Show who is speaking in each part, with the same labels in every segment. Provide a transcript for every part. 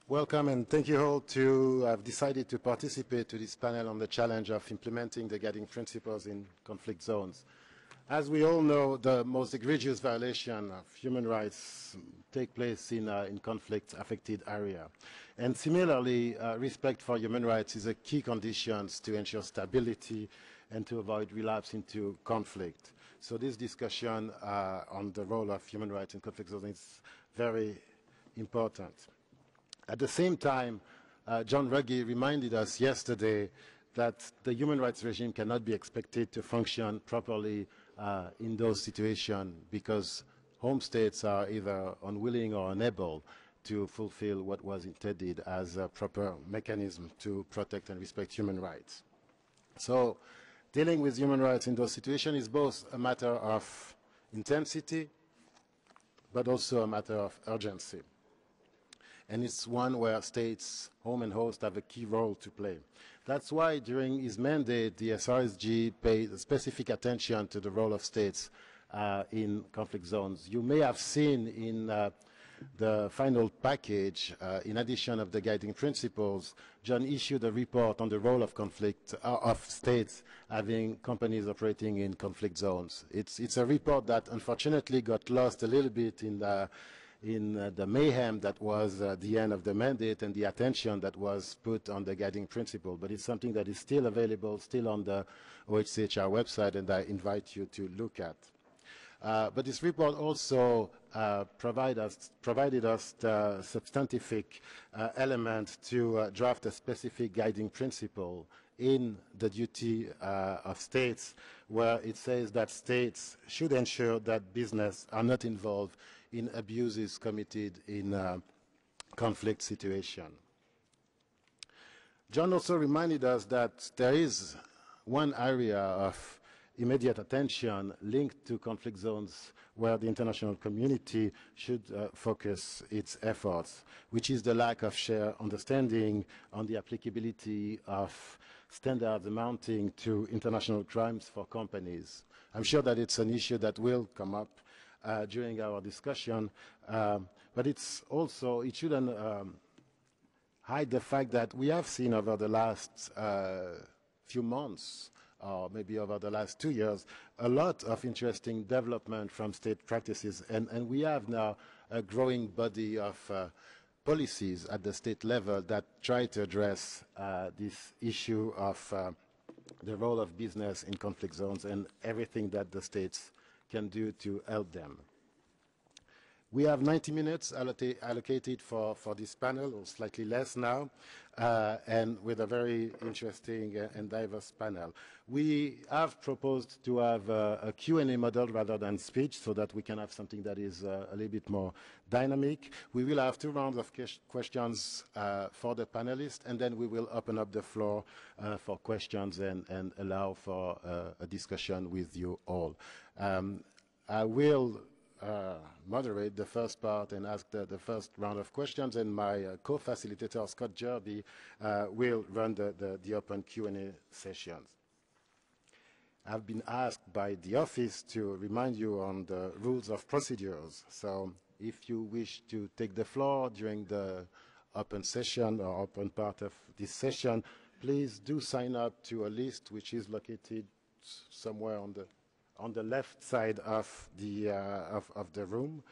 Speaker 1: Welcome and thank you all to have decided to participate to this panel on the challenge of implementing the guiding principles in conflict zones. As we all know, the most egregious violation of human rights take place in conflict-affected area. And similarly, respect for human rights is a key condition to ensure stability and to avoid relapse into conflict. So this discussion on the role of human rights in conflict zones is very important. At the same time, John Ruggie reminded us yesterday that the human rights regime cannot be expected to function properly in those situations because home states are either unwilling or unable to fulfill what was intended as a proper mechanism to protect and respect human rights. So dealing with human rights in those situations is both a matter of intensity, but also a matter of urgency. And it's one where states, home and host, have a key role to play. That's why during his mandate, the SRSG paid specific attention to the role of states in conflict zones. You may have seen in the final package, in addition of the guiding principles, John issued a report on the role of of states having companies operating in conflict zones. It's a report that unfortunately got lost a little bit in the mayhem that was the end of the mandate and the attention that was put on the guiding principle. But it's something that is still available, still on the OHCHR website, and I invite you to look at. But this report also provided us the substantive element to draft a specific guiding principle in the duty of states, where it says that states should ensure that business are not involved in abuses committed in conflict situation. John also reminded us that there is one area of immediate attention linked to conflict zones where the international community should focus its efforts, which is the lack of shared understanding on the applicability of standards amounting to international crimes for companies. I'm sure that it's an issue that will come up during our discussion, but it's also, it shouldn't hide the fact that we have seen over the last few months, or maybe over the last 2 years, a lot of interesting development from state practices, and we have now a growing body of policies at the state level that try to address this issue of the role of business in conflict zones and everything that the states can do to help them. We have 90 minutes allocated for this panel, or slightly less now, and with a very interesting and diverse panel. We have proposed to have a Q&A model rather than speech so that we can have something that is a little bit more dynamic. We will have 2 rounds of questions for the panelists, and then we will open up the floor for questions and allow for a discussion with you all. I will moderate the first part and ask the first round of questions, and my co-facilitator, Scott Jerby, will run the open Q&A sessions. I've been asked by the office to remind you on the rules of procedures. So if you wish to take the floor during the open session or open part of this session, please do sign up to a list which is located somewhere on the left side of the room.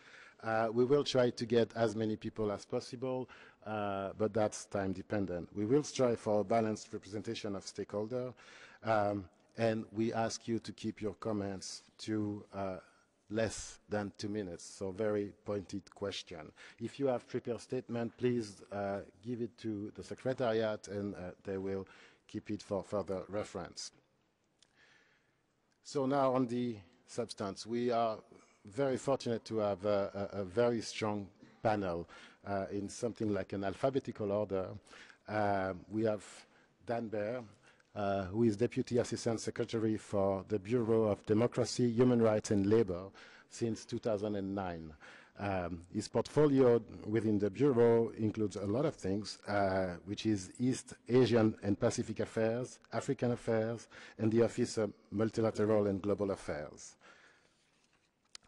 Speaker 1: We will try to get as many people as possible, but that's time dependent. We will strive for a balanced representation of stakeholders, and we ask you to keep your comments to less than 2 minutes, so very pointed question. If you have prepared statement, please give it to the Secretariat, and they will keep it for further reference. So now on the substance, we are very fortunate to have a very strong panel in something like an alphabetical order. We have Dan Baer, who is Deputy Assistant Secretary for the Bureau of Democracy, Human Rights and Labor since 2009. His portfolio within the Bureau includes a lot of things, which is East Asian and Pacific Affairs, African Affairs, and the Office of Multilateral and Global Affairs.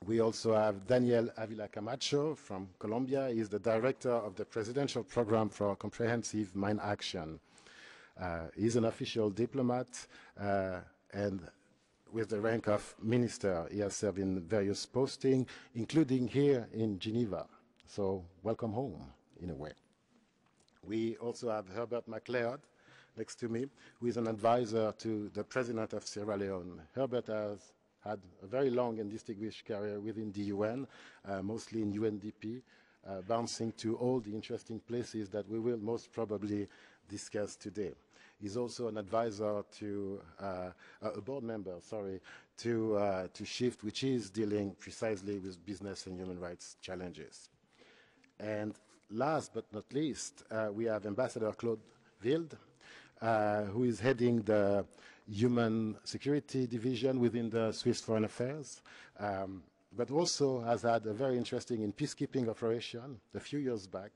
Speaker 1: We also have Daniel Avila Camacho from Colombia. He's the director of the Presidential Program for Comprehensive Mine Action. He's an official diplomat and with the rank of minister. He has served in various postings, including here in Geneva. So welcome home, in a way. We also have Herbert McLeod next to me, who is an advisor to the president of Sierra Leone. Herbert has had a very long and distinguished career within the UN, mostly in UNDP, bouncing to all the interesting places that we will most probably discuss today. He's also an advisor to, a board member, sorry, to SHIFT, which is dealing precisely with business and human rights challenges. And last but not least, we have Ambassador Claude Wild, who is heading the Human Security Division within the Swiss Foreign Affairs, but also has had a very interesting in peacekeeping operation a few years back,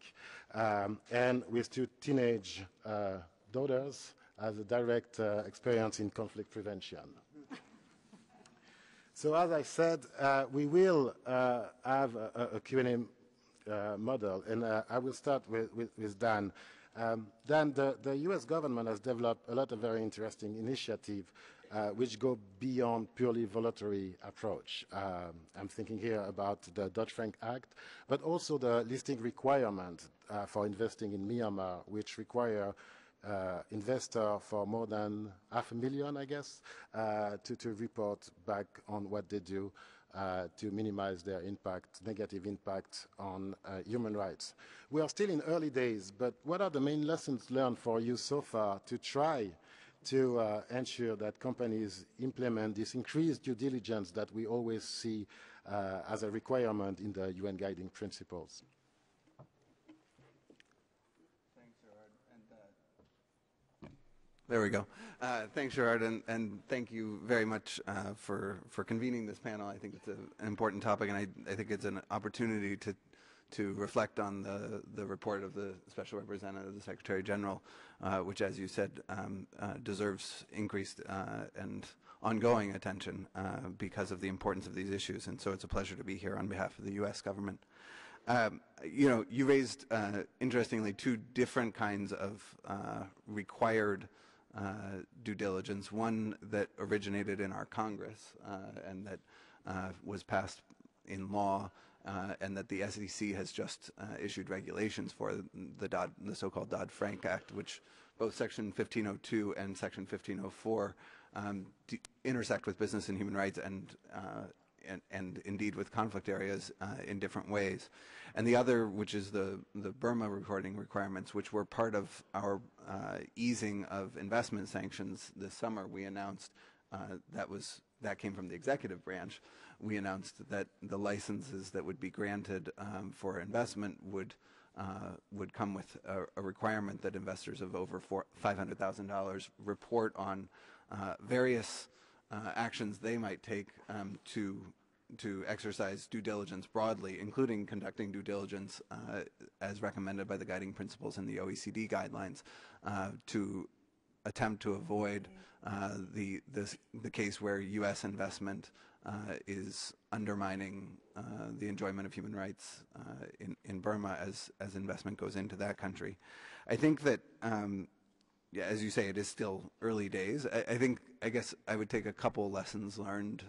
Speaker 1: and with two teenage daughters, has a direct experience in conflict prevention. So as I said, we will have a Q&A model, and I will start with Dan. Dan, the US government has developed a lot of very interesting initiatives which go beyond purely voluntary approach. I'm thinking here about the Dodd-Frank Act, but also the listing requirement for investing in Myanmar, which require investor for more than 500,000, I guess, to report back on what they do to minimize their impact, negative impact on human rights. We are still in early days, but what are the main lessons learned for you so far to try to ensure that companies implement this increased due diligence that we always see as a requirement in the UN guiding principles?
Speaker 2: There we go. Thanks, Gerard, and thank you very much for convening this panel. I think it's an important topic, and I think it's an opportunity to reflect on the report of the Special Representative, the Secretary General, which, as you said, deserves increased and ongoing attention because of the importance of these issues. And so it's a pleasure to be here on behalf of the U.S. government. You know, you raised, interestingly, two different kinds of required due diligence, one that originated in our Congress and that was passed in law, and that the SEC has just issued regulations for, the so-called Dodd-Frank Act, which both Section 1502 and Section 1504 intersect with business and human rights and indeed with conflict areas in different ways. And the other, which is the Burma reporting requirements, which were part of our easing of investment sanctions this summer. We announced that came from the executive branch. We announced that the licenses that would be granted for investment would come with a requirement that investors of over $500,000 report on various actions they might take to exercise due diligence broadly, including conducting due diligence as recommended by the guiding principles in the OECD guidelines, to attempt to avoid the case where U.S. investment is undermining the enjoyment of human rights in Burma as investment goes into that country. I think that yeah, as you say, it is still early days. I guess I would take a couple lessons learned,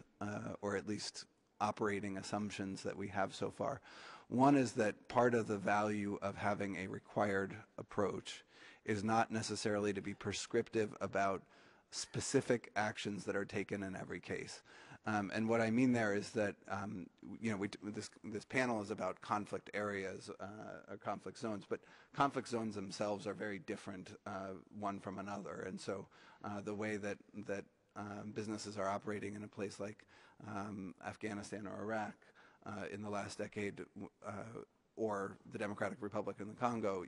Speaker 2: or at least operating assumptions that we have so far. One is that part of the value of having a required approach is not necessarily to be prescriptive about specific actions that are taken in every case. And what I mean there is that you know, this panel is about conflict areas, or conflict zones, but conflict zones themselves are very different one from another. And so the way that businesses are operating in a place like Afghanistan or Iraq in the last decade, or the Democratic Republic in the Congo,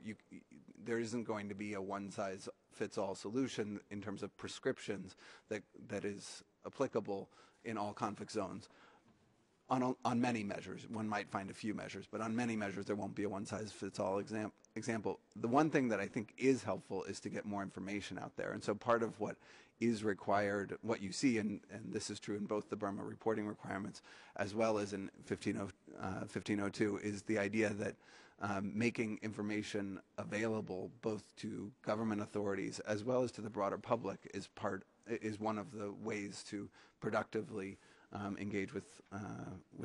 Speaker 2: there isn't going to be a one-size-fits-all solution in terms of prescriptions that is applicable in all conflict zones. on many measures. One might find a few measures, but on many measures there won't be a one-size-fits-all example. The one thing that I think is helpful is to get more information out there. And so part of what is required, what you see, and this is true in both the Burma reporting requirements as well as in 1502, is the idea that making information available both to government authorities as well as to the broader public is one of the ways to productively engage with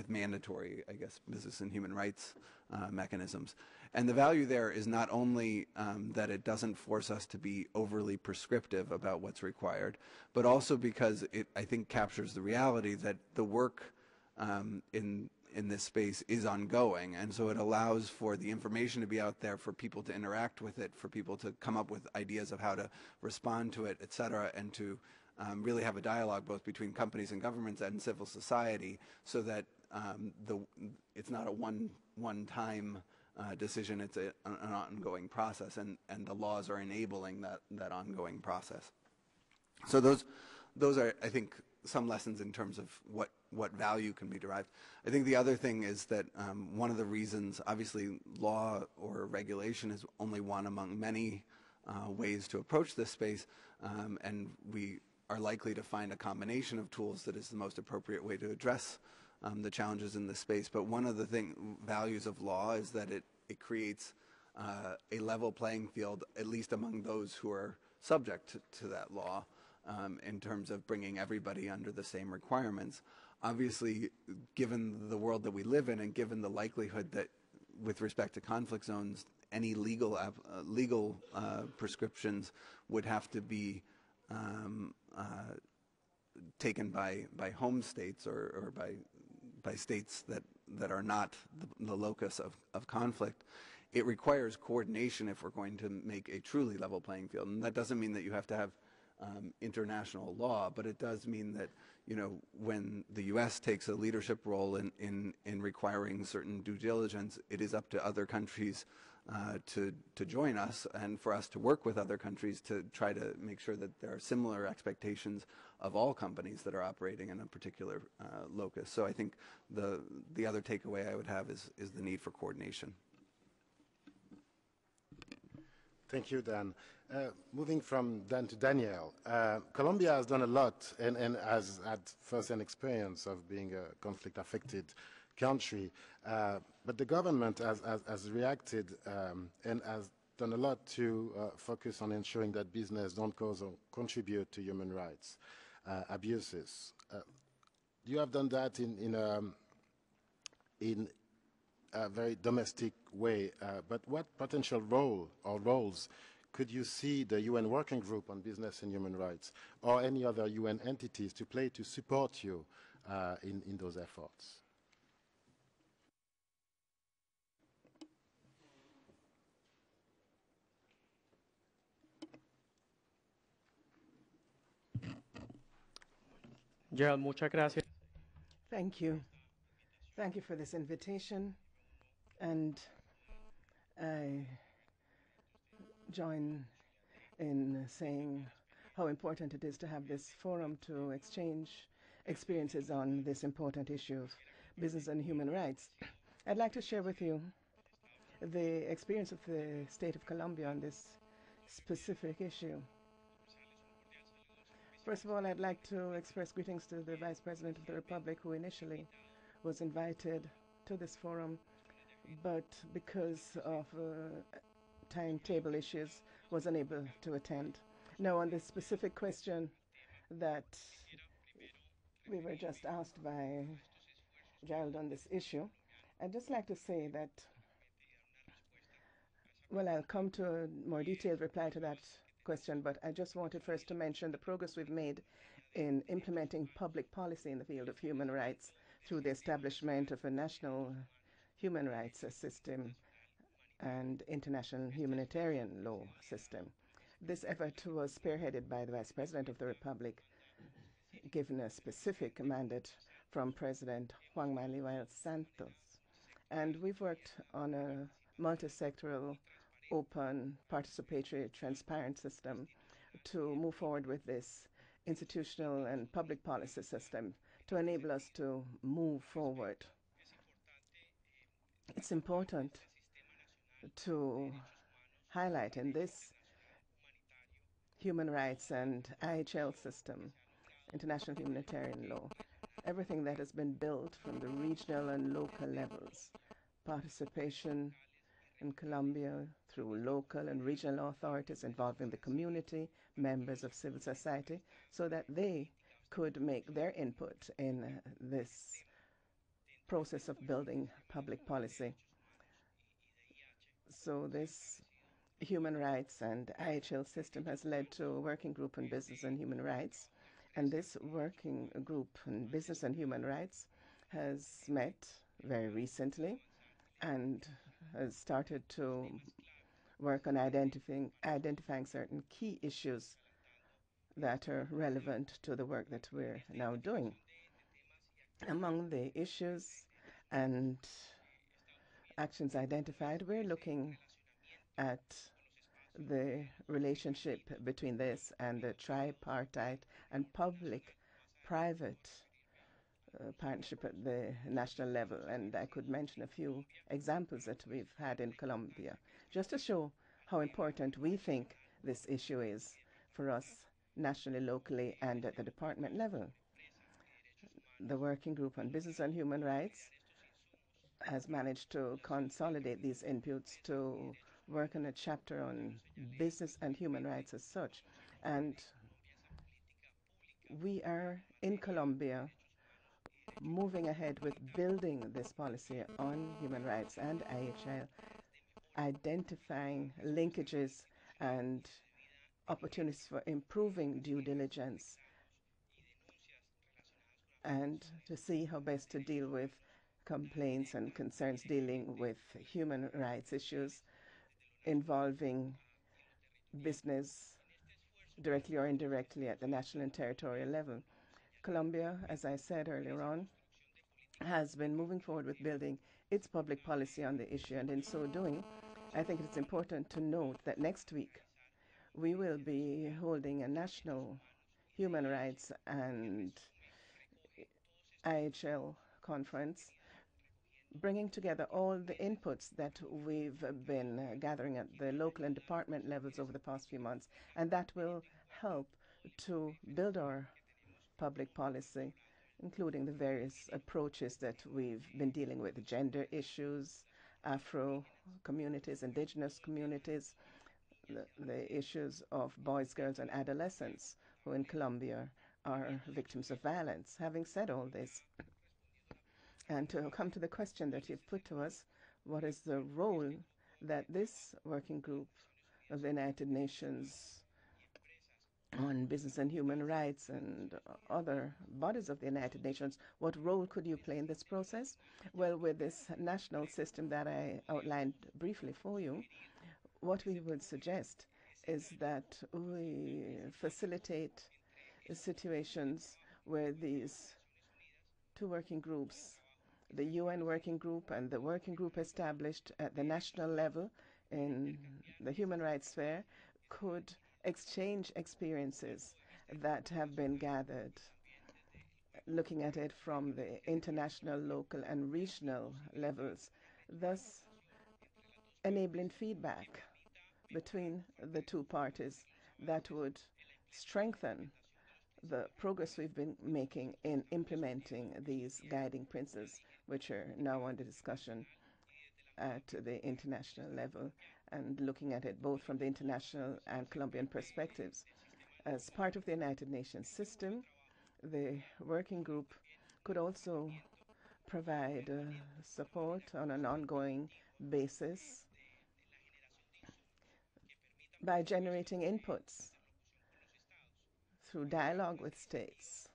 Speaker 2: mandatory, I guess, business and human rights mechanisms. And the value there is not only that it doesn't force us to be overly prescriptive about what's required, but also because it, I think, captures the reality that the work in this space is ongoing, and so it allows for the information to be out there, for people to interact with it, for people to come up with ideas of how to respond to it, et cetera, and to really have a dialogue both between companies and governments and civil society, so that it's not a one-time decision, it's an ongoing process, and the laws are enabling that ongoing process. So those are, I think, some lessons in terms of what value can be derived. I think the other thing is that one of the reasons, obviously law or regulation is only one among many ways to approach this space, and we are likely to find a combination of tools that is the most appropriate way to address the challenges in this space. But one of the values of law is that it creates a level playing field, at least among those who are subject to that law, in terms of bringing everybody under the same requirements. Obviously, given the world that we live in, and given the likelihood that with respect to conflict zones, any legal prescriptions would have to be taken by home states or by states that are not the locus of conflict, it requires coordination if we're going to make a truly level playing field. And that doesn't mean that you have to have international law, but it does mean that, you know, when the U.S. takes a leadership role in requiring certain due diligence, it is up to other countries to join us, and for us to work with other countries to try to make sure that there are similar expectations of all companies that are operating in a particular locus. So I think the other takeaway I would have is the need for coordination.
Speaker 1: Thank you, Dan. Moving from Dan to Daniel, Colombia has done a lot and has had first-hand experience of being a conflict-affected country, but the government has reacted and has done a lot to focus on ensuring that business don't cause or contribute to human rights abuses. You have done that in a very domestic way, but what potential role or roles could you see the UN Working Group on Business and Human Rights or any other UN entities to play to support you in those efforts?
Speaker 3: Gerald, muchas gracias.
Speaker 4: Thank you. Thank you for this invitation. And I join in saying how important it is to have this forum to exchange experiences on this important issue of business and human rights. I'd like to share with you the experience of the state of Colombia on this specific issue. First of all, I'd like to express greetings to the Vice President of the Republic, who initially was invited to this forum, but because of timetable issues, was unable to attend. Now, on this specific question that we were just asked by Gerald on this issue, I'd just like to say that, well, I'll come to a more detailed reply to that question, but I just wanted first to mention the progress we've made in implementing public policy in the field of human rights through the establishment of a national human rights system and international humanitarian law system. This effort was spearheaded by the Vice President of the Republic, given a specific mandate from President Juan Manuel Santos. And we've worked on a multi-sectoral, open, participatory, transparent system to move forward with this institutional and public policy system to enable us to move forward. It's important to highlight in this human rights and IHL system, international humanitarian law, everything that has been built from the regional and local levels, participation in Colombia through local and regional authorities involving the community, members of civil society, so that they could make their input in this process of building public policy. So this human rights and IHL system has led to a working group on business and human rights. And this working group on business and human rights has met very recently and has started to work on identifying certain key issues that are relevant to the work that we're now doing. Among the issues and actions identified, we're looking at the relationship between this and the tripartite and public-private partnership at the national level. And I could mention a few examples that we've had in Colombia, just to show how important we think this issue is for us nationally, locally, and at the department level. The Working Group on Business and Human Rights has managed to consolidate these inputs to work on a chapter on business and human rights as such. And we are in Colombia moving ahead with building this policy on human rights and IHL, identifying linkages and opportunities for improving due diligence, and to see how best to deal with complaints and concerns dealing with human rights issues involving business directly or indirectly at the national and territorial level. Colombia, as I said earlier on, has been moving forward with building its public policy on the issue, and in so doing, I think it's important to note that next week we will be holding a national human rights and IHL conference, bringing together all the inputs that we've been gathering at the local and department levels over the past few months, and that will help to build our public policy, including the various approaches that we've been dealing with, gender issues, Afro communities, indigenous communities, the issues of boys, girls, and adolescents who in Colombia are victims of violence. Having said all this, and to come to the question that you've put to us, what is the role that this working group of the United Nations on business and human rights and other bodies of the United Nations, what role could you play in this process? Well, with this national system that I outlined briefly for you, what we would suggest is that we facilitate situations where these two working groups, the UN working group and the working group established at the national level in the human rights sphere, could exchange experiences that have been gathered, looking at it from the international, local, and regional levels, thus enabling feedback between the two parties that would strengthen the progress we've been making in implementing these guiding principles, which are now under discussion at the international level, and looking at it both from the international and Colombian perspectives. As part of the United Nations system, the working group could also provide support on an ongoing basis by generating inputs through dialogue with states.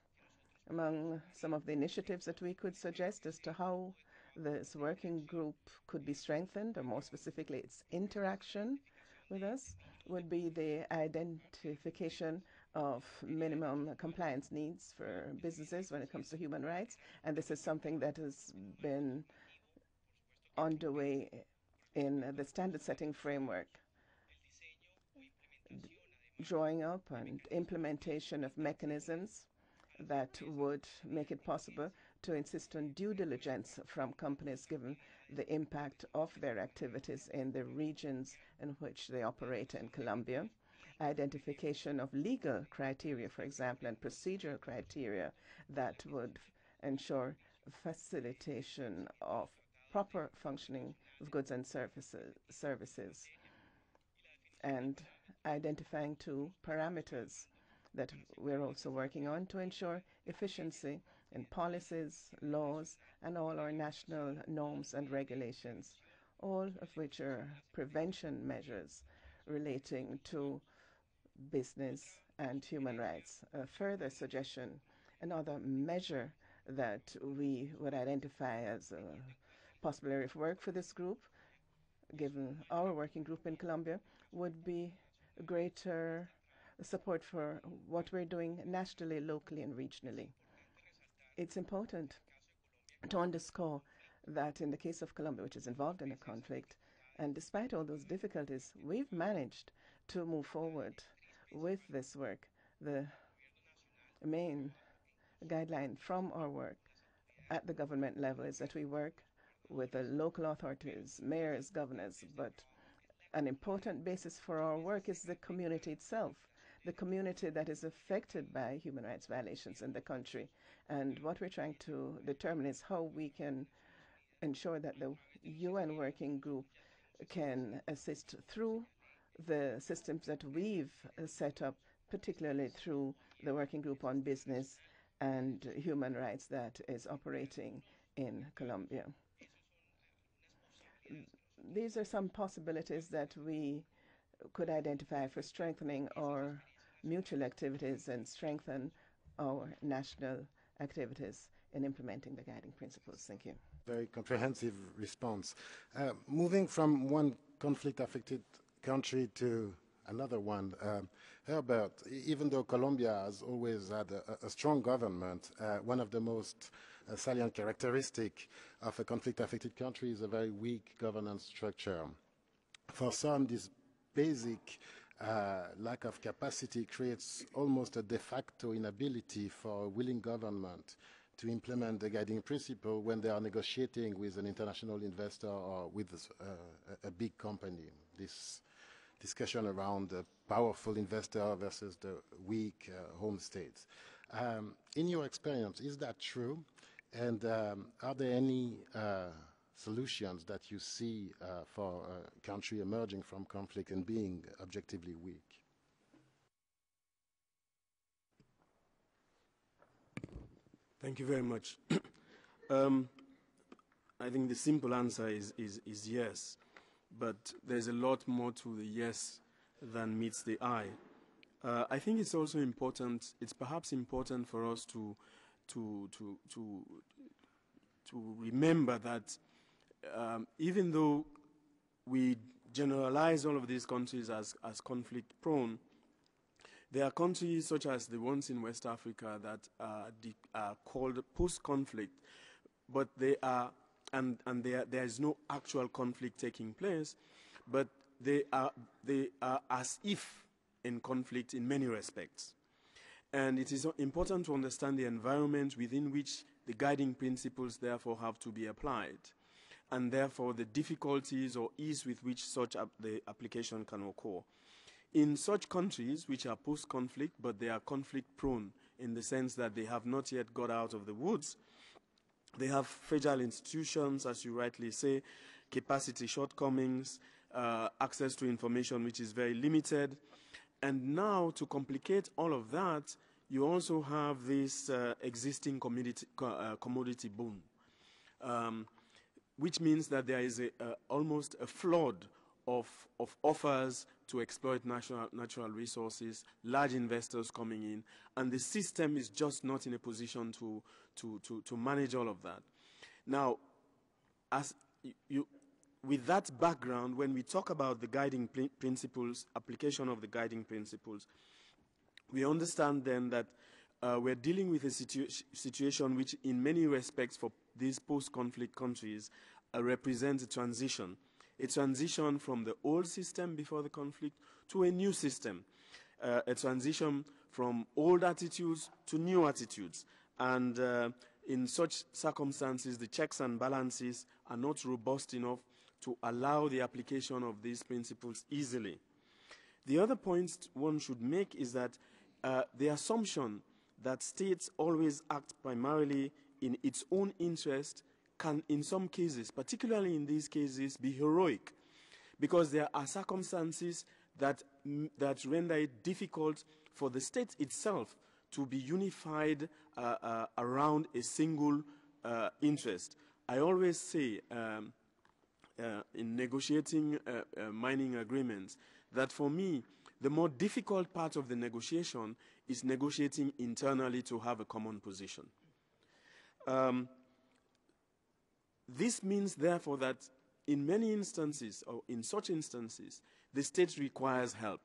Speaker 4: Among some of the initiatives that we could suggest as to how this working group could be strengthened, or more specifically its interaction with us, would be the identification of minimum compliance needs for businesses when it comes to human rights. And this is something that has been underway in the standard setting framework, drawing up and implementation of mechanisms that would make it possible to insist on due diligence from companies given the impact of their activities in the regions in which they operate in Colombia. Identification of legal criteria, for example, and procedural criteria that would ensure facilitation of proper functioning of goods and services, and identifying two parameters that we're also working on to ensure efficiency in policies, laws, and all our national norms and regulations, all of which are prevention measures relating to business and human rights. A further suggestion, another measure that we would identify as a possible area of work for this group, given our working group in Colombia, would be greater support for what we're doing nationally, locally, and regionally. It's important to underscore that in the case of Colombia, which is involved in a conflict, and despite all those difficulties, we've managed to move forward with this work. The main guideline from our work at the government level is that we work with the local authorities, mayors, governors, but an important basis for our work is the community itself, the community that is affected by human rights violations in the country. And what we're trying to determine is how we can ensure that the UN working group can assist through the systems that we've set up, particularly through the working group on business and human rights that is operating in Colombia. These are some possibilities that we could identify for strengthening our mutual activities and strengthen our national activities in implementing the guiding principles. Thank you.
Speaker 1: Very comprehensive response. Moving from one conflict-affected country to another one, Herbert, even though Colombia has always had a strong government, one of the most salient characteristic of a conflict-affected country is a very weak governance structure. For some, this basic lack of capacity creates almost a de facto inability for a willing government to implement the guiding principle when they are negotiating with an international investor or with a big company. This discussion around the powerful investor versus the weak home states. In your experience, is that true? And are there any solutions that you see for a country emerging from conflict and being objectively weak?
Speaker 3: Thank you very much. I think the simple answer is yes, but there's a lot more to the yes than meets the eye. I think it's also important, it's perhaps important for us to remember that even though we generalize all of these countries as conflict prone, there are countries such as the ones in West Africa that are called post-conflict, but they are, and there is no actual conflict taking place, but they are as if in conflict in many respects. And it is important to understand the environment within which the guiding principles therefore have to be applied, and therefore the difficulties or ease with which such the application can occur. In such countries which are post-conflict, but they are conflict-prone in the sense that they have not yet got out of the woods, they have fragile institutions, as you rightly say, capacity shortcomings, access to information which is very limited. And now, to complicate all of that, you also have this existing commodity boom, which means that there is almost a flood of offers to exploit natural resources, large investors coming in, and the system is just not in a position to manage all of that. Now, with that background, when we talk about the guiding principles, application of the guiding principles, we understand then that we're dealing with a situation which in many respects for these post-conflict countries represents a transition from the old system before the conflict to a new system, a transition from old attitudes to new attitudes. And in such circumstances, the checks and balances are not robust enough to allow the application of these principles easily. The other point one should make is that the assumption that states always act primarily in its own interest can, in some cases, particularly in these cases, be heroic, because there are circumstances that render it difficult for the state itself to be unified around a single interest. I always say in negotiating mining agreements that for me, the more difficult part of the negotiation is negotiating internally to have a common position. This means, therefore, that in many instances, or in such instances, the state requires help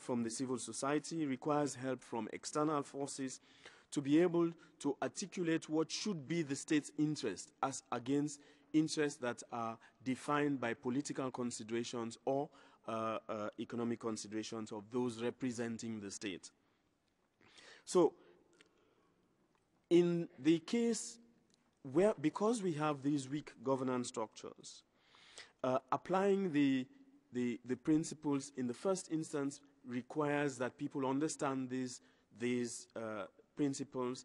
Speaker 3: from the civil society, requires help from external forces to be able to articulate what should be the state's interest as against interests that are defined by political considerations or economic considerations of those representing the state. So, in the case where, because we have these weak governance structures, applying the principles in the first instance requires that people understand these principles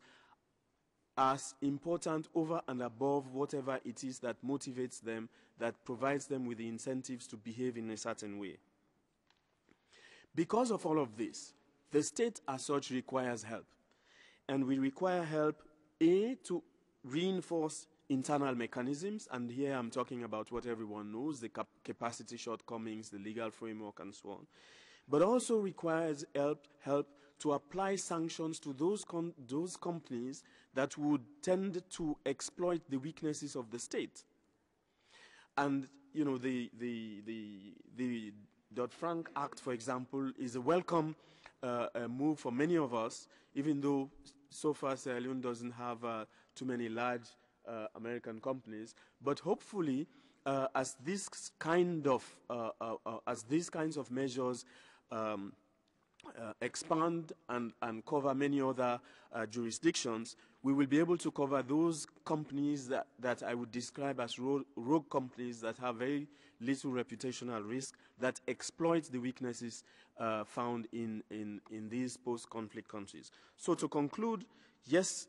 Speaker 3: as important over and above whatever it is that motivates them, that provides them with the incentives to behave in a certain way. Because of all of this, the state as such requires help. And we require help, A, to reinforce internal mechanisms, and here I'm talking about what everyone knows, the capacity shortcomings, the legal framework, and so on. But also requires help to apply sanctions to those companies that would tend to exploit the weaknesses of the state. And, you know, the Dodd-Frank Act, for example, is a welcome move for many of us, even though so far Sierra Leone doesn't have too many large American companies. But hopefully, as these kinds of measures expand and cover many other jurisdictions, we will be able to cover those companies that I would describe as rogue companies that have very little reputational risk, that exploit the weaknesses found in these post-conflict countries. So to conclude, yes,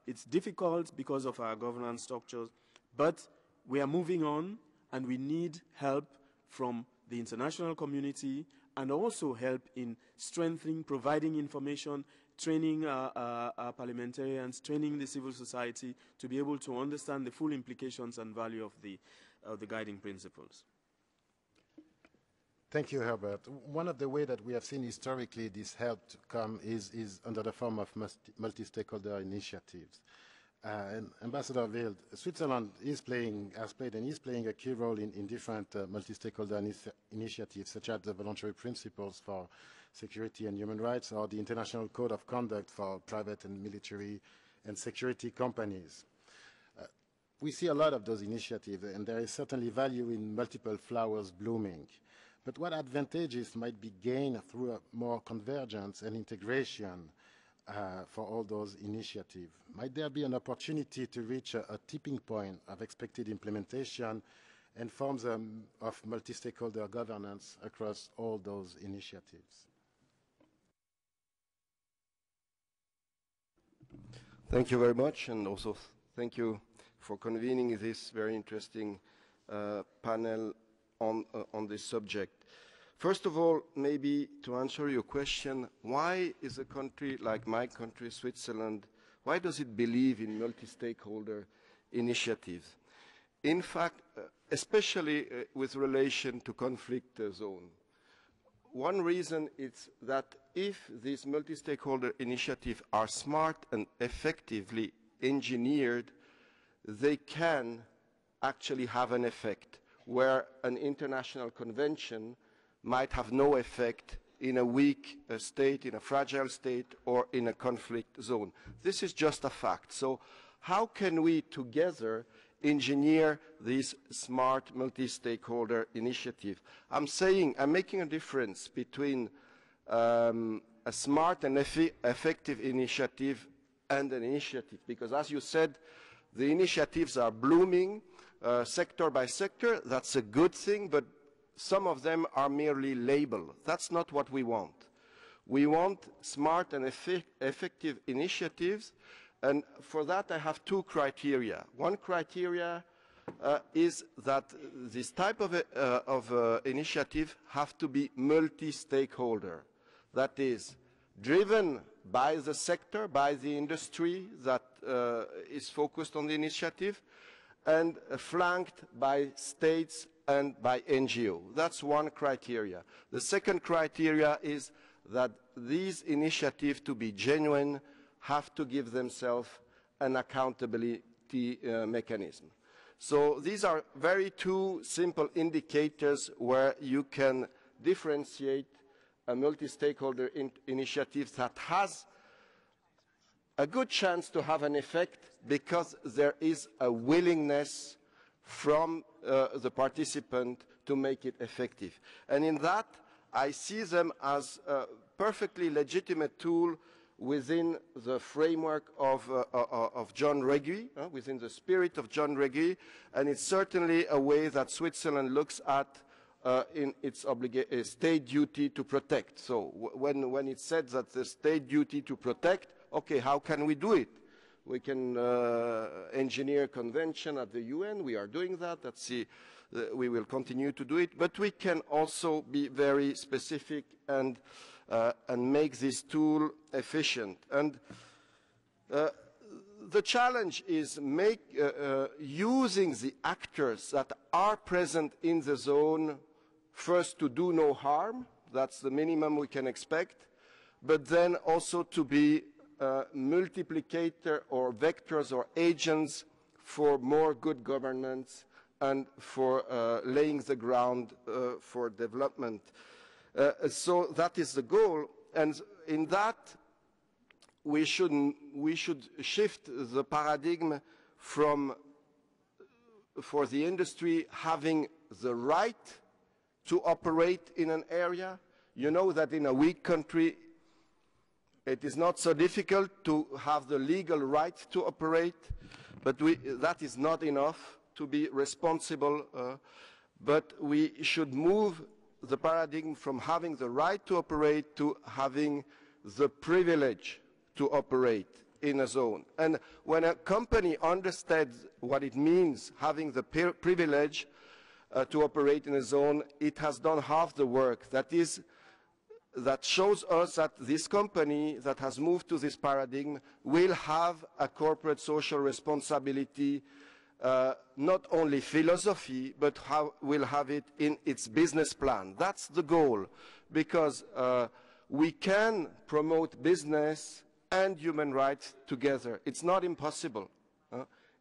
Speaker 3: it's difficult because of our governance structures, but we are moving on, and we need help from the international community, and also help in strengthening, providing information, training our parliamentarians, training the civil society to be able to understand the full implications and value of the guiding principles.
Speaker 1: Thank you, Herbert. One of the ways that we have seen historically this help to come is under the form of multi-stakeholder initiatives. And Ambassador Wild, Switzerland has played and is playing a key role in different multi-stakeholder initiatives, such as the voluntary principles for security and human rights, or the International Code of Conduct for private and military and security companies. We see a lot of those initiatives, and there is certainly value in multiple flowers blooming. But what advantages might be gained through more convergence and integration for all those initiatives? Might there be an opportunity to reach a tipping point of expected implementation and forms of multi-stakeholder governance across all those initiatives?
Speaker 5: Thank you very much, and also thank you for convening this very interesting panel on this subject. First of all, maybe to answer your question, why is a country like my country, Switzerland, why does it believe in multi-stakeholder initiatives? In fact, especially with relation to conflict zone. One reason is that if these multi-stakeholder initiatives are smart and effectively engineered, they can actually have an effect where an international convention might have no effect in a weak state, in a fragile state, or in a conflict zone. This is just a fact. So how can we together engineer this smart multi-stakeholder initiative? I'm making a difference between a smart and effective initiative and an initiative. Because as you said, the initiatives are blooming sector by sector. That's a good thing, but some of them are merely label. That's not what we want. We want smart and effective initiatives, and for that I have two criteria. One criteria is that this type of initiative have to be multi-stakeholder. That is, driven by the sector, by the industry that is focused on the initiative, and flanked by states and by NGO. That's one criteria. The second criteria is that these initiatives, to be genuine, have to give themselves an accountability mechanism. So these are very two simple indicators where you can differentiate a multi-stakeholder initiative that has a good chance to have an effect because there is a willingness from the participant to make it effective. And in that, I see them as a perfectly legitimate tool within the framework of John Reggie, within the spirit of John Reggie, and it's certainly a way that Switzerland looks at in its state duty to protect. So when it's said that the state duty to protect, okay, how can we do it? We can engineer convention at the UN. We are doing that. We will continue to do it. But we can also be very specific and make this tool efficient. And the challenge is using the actors that are present in the zone first to do no harm. That's the minimum we can expect. But then also to be multiplicator or vectors or agents for more good governance and for laying the ground for development. So that is the goal, and in that we should shift the paradigm from for the industry having the right to operate in an area. You know that in a weak country it is not so difficult to have the legal right to operate, but that is not enough to be responsible, but we should move the paradigm from having the right to operate to having the privilege to operate in a zone. And when a company understands what it means having the privilege to operate in a zone, it has done half the work. That shows us that this company that has moved to this paradigm will have a corporate social responsibility, not only philosophy, but will have it in its business plan. That's the goal, because we can promote business and human rights together. It's not impossible.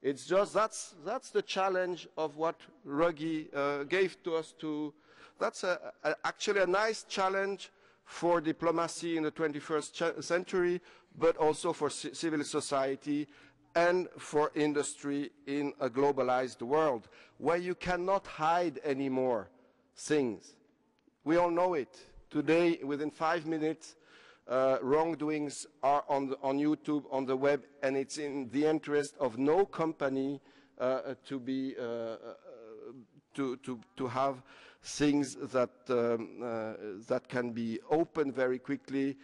Speaker 5: It's just that's the challenge of what Ruggie gave to us. That's actually a nice challenge for diplomacy in the 21st century, but also for civil society and for industry in a globalized world, where you cannot hide anymore things. We all know it. Today, within 5 minutes, wrongdoings are on YouTube, on the web, and it's in the interest of no company to have things that can be opened very quickly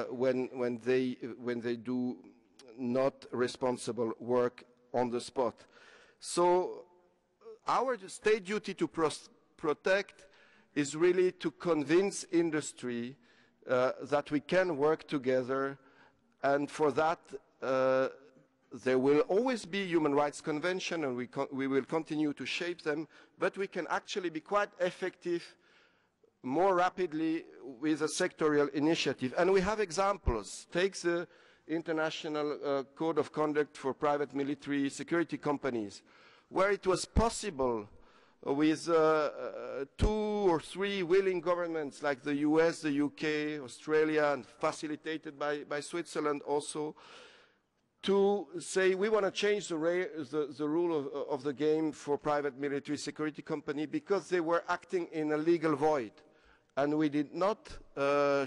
Speaker 5: when they do not responsible work on the spot. So our state duty to protect is really to convince industry that we can work together, and for that there will always be human rights convention, and we will continue to shape them, but we can actually be quite effective more rapidly with a sectorial initiative. And we have examples. Take the International Code of Conduct for Private Military Security Companies, where it was possible with 2 or 3 willing governments like the US, the UK, Australia, and facilitated by Switzerland also, to say we want to change the rule of the game for private military security company because they were acting in a legal void. and we did not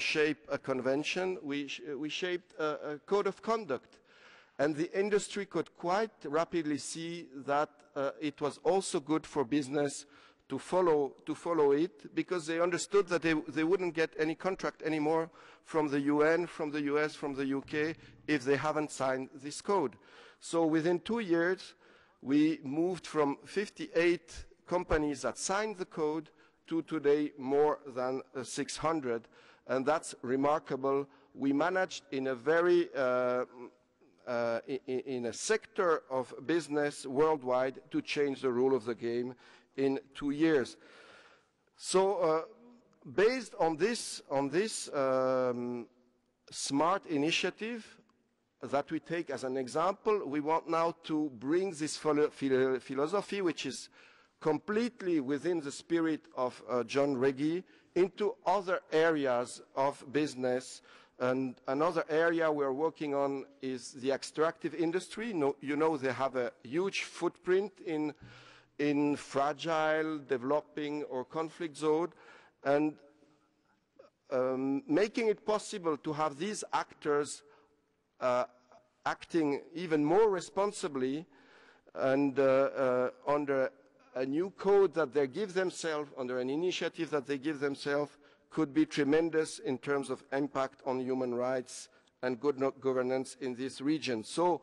Speaker 5: shape a convention, we shaped a code of conduct. And the industry could quite rapidly see that it was also good for business to follow it, because they understood that they wouldn't get any contract anymore from the UN, from the US, from the UK, if they haven't signed this code. So within 2 years, we moved from 58 companies that signed the code to today more than 600, and that's remarkable. We managed in a very in a sector of business worldwide to change the rule of the game in 2 years. So based on this smart initiative that we take as an example, we want now to bring this philosophy, which is completely within the spirit of John Reggie, into other areas of business. And another area we're working on is the extractive industry. You know they have a huge footprint in fragile, developing, or conflict zone, and making it possible to have these actors acting even more responsibly and under a new code that they give themselves, under an initiative that they give themselves, could be tremendous in terms of impact on human rights and good governance in this region. So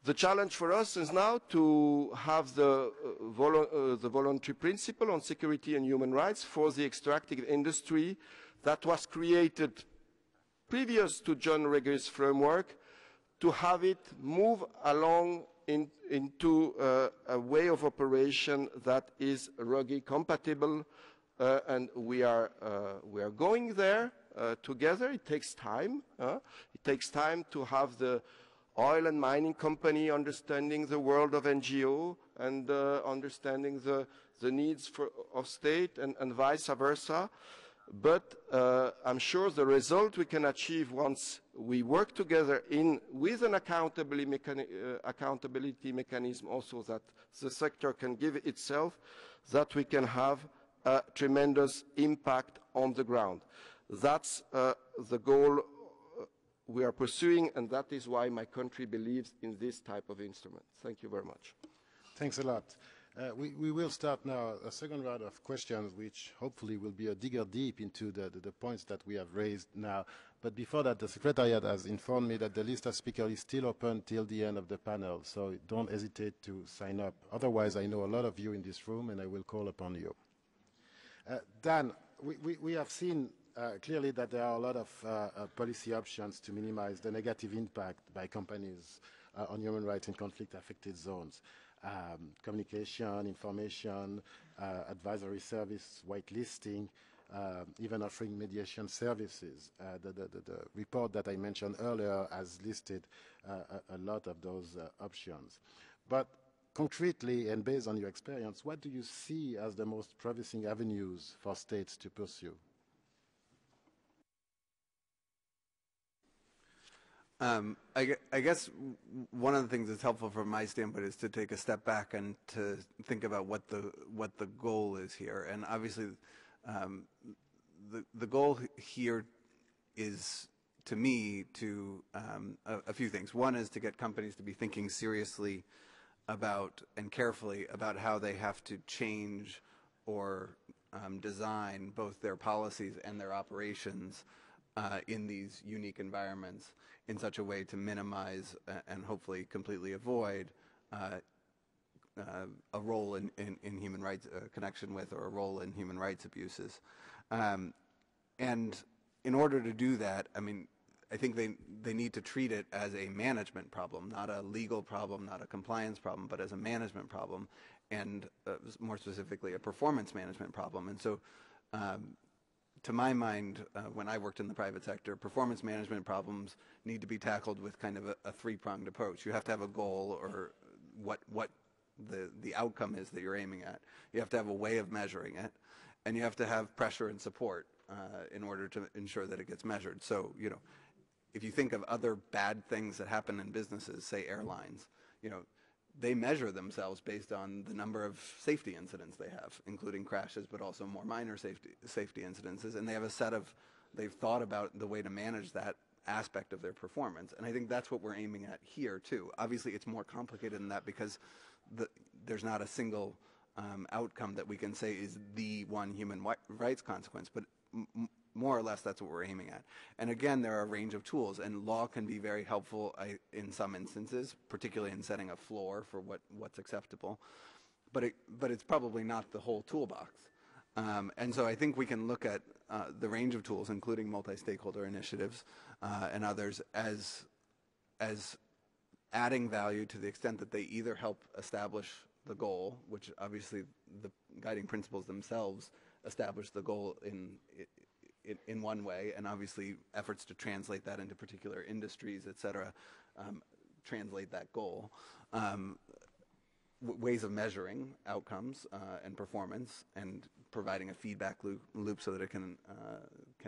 Speaker 5: the challenge for us is now to have the voluntary principle on security and human rights for the extractive industry that was created previous to John Reggie's framework, to have it move along into a way of operation that is Ruggie compatible, and we are going there together. It takes time. It takes time to have the oil and mining company understanding the world of NGO and understanding the needs of state and vice versa. But I'm sure the result we can achieve once we work together with an accountability mechanism also that the sector can give itself, that we can have a tremendous impact on the ground. That's the goal we are pursuing, and that is why my country believes in this type of instrument. Thank you very much.
Speaker 1: Thanks a lot. We will start now a second round of questions, which hopefully will be a digger deep into the points that we have raised now. But before that, the Secretariat has informed me that the list of speakers is still open till the end of the panel, so don't hesitate to sign up. Otherwise, I know a lot of you in this room, and I will call upon you. Dan, we have seen clearly that there are a lot of policy options to minimize the negative impact by companies on human rights in conflict-affected zones. Communication, information, advisory service, whitelisting, even offering mediation services. The report that I mentioned earlier has listed a lot of those options. But concretely and based on your experience, what do you see as the most promising avenues for states to pursue?
Speaker 2: I guess one of the things that's helpful from my standpoint is to take a step back and to think about what the goal is here. And obviously, the goal here is, to me, to a few things. One is to get companies to be thinking seriously about and carefully about how they have to change or design both their policies and their operations in these unique environments in such a way to minimize and hopefully completely avoid a role in human rights connection with, or a role in human rights abuses. And in order to do that, I mean, I think they need to treat it as a management problem, not a legal problem, not a compliance problem, but as a management problem, and more specifically a performance management problem. And so to my mind, when I worked in the private sector, performance management problems need to be tackled with kind of a three-pronged approach. You have to have a goal, or what the outcome is that you're aiming at. You have to have a way of measuring it, and you have to have pressure and support in order to ensure that it gets measured. So, you know, if you think of other bad things that happen in businesses, say airlines, you know, they measure themselves based on the number of safety incidents they have, including crashes, but also more minor safety incidences. And they have a set of, they've thought about the way to manage that aspect of their performance. And I think that's what we're aiming at here too. Obviously it's more complicated than that because there's not a single outcome that we can say is the one human rights consequence, but more or less that's what we're aiming at. And again, there are a range of tools, and law can be very helpful in some instances, particularly in setting a floor for what's acceptable. But it's probably not the whole toolbox. And so I think we can look at the range of tools, including multi-stakeholder initiatives and others, as adding value to the extent that they either help establish the goal, which obviously the guiding principles themselves establish the goal in one way, and obviously efforts to translate that into particular industries, et cetera, translate that goal. Ways of measuring outcomes and performance, and providing a feedback loop so that it can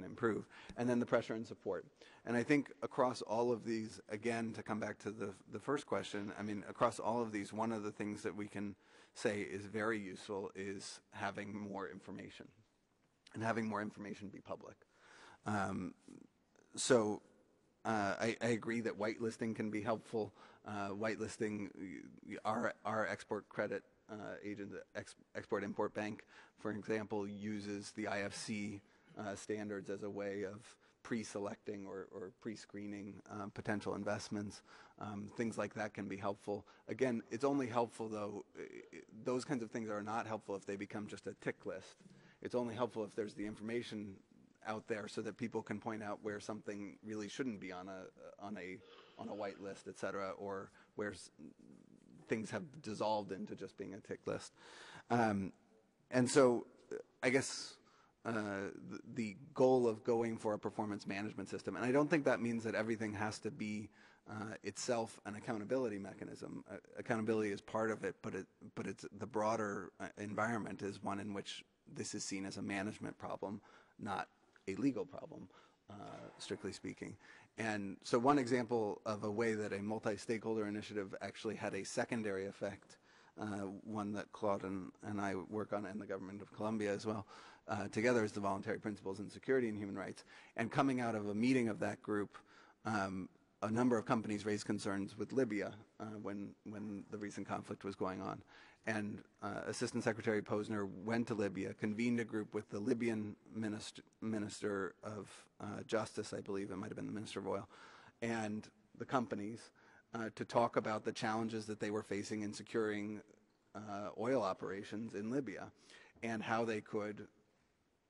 Speaker 2: improve, and then the pressure and support. And I think across all of these, again, to come back to the first question, I mean, across all of these, one of the things that we can say is very useful is having more information, and having more information be public. I agree that whitelisting can be helpful. Whitelisting, our export credit agent, Export-Import Bank, for example, uses the IFC standards as a way of pre-selecting or pre-screening potential investments. Things like that can be helpful. Again, it's only helpful though, those kinds of things are not helpful if they become just a tick list. It's only helpful if there's the information out there so that people can point out where something really shouldn't be on a white list, et cetera, or where things have dissolved into just being a tick list. And so I guess the goal of going for a performance management system, and I don't think that means that everything has to be itself an accountability mechanism. Accountability is part of it, but it's the broader environment is one in which this is seen as a management problem, not a legal problem, strictly speaking. And so one example of a way that a multi-stakeholder initiative actually had a secondary effect, one that Claude and I work on, and the government of Colombia as well, together, is the Voluntary Principles in Security and Human Rights. And coming out of a meeting of that group, a number of companies raised concerns with Libya when the recent conflict was going on. And Assistant Secretary Posner went to Libya, convened a group with the Libyan Minister of Justice, I believe, it might have been the Minister of Oil, and the companies to talk about the challenges that they were facing in securing oil operations in Libya, and how they could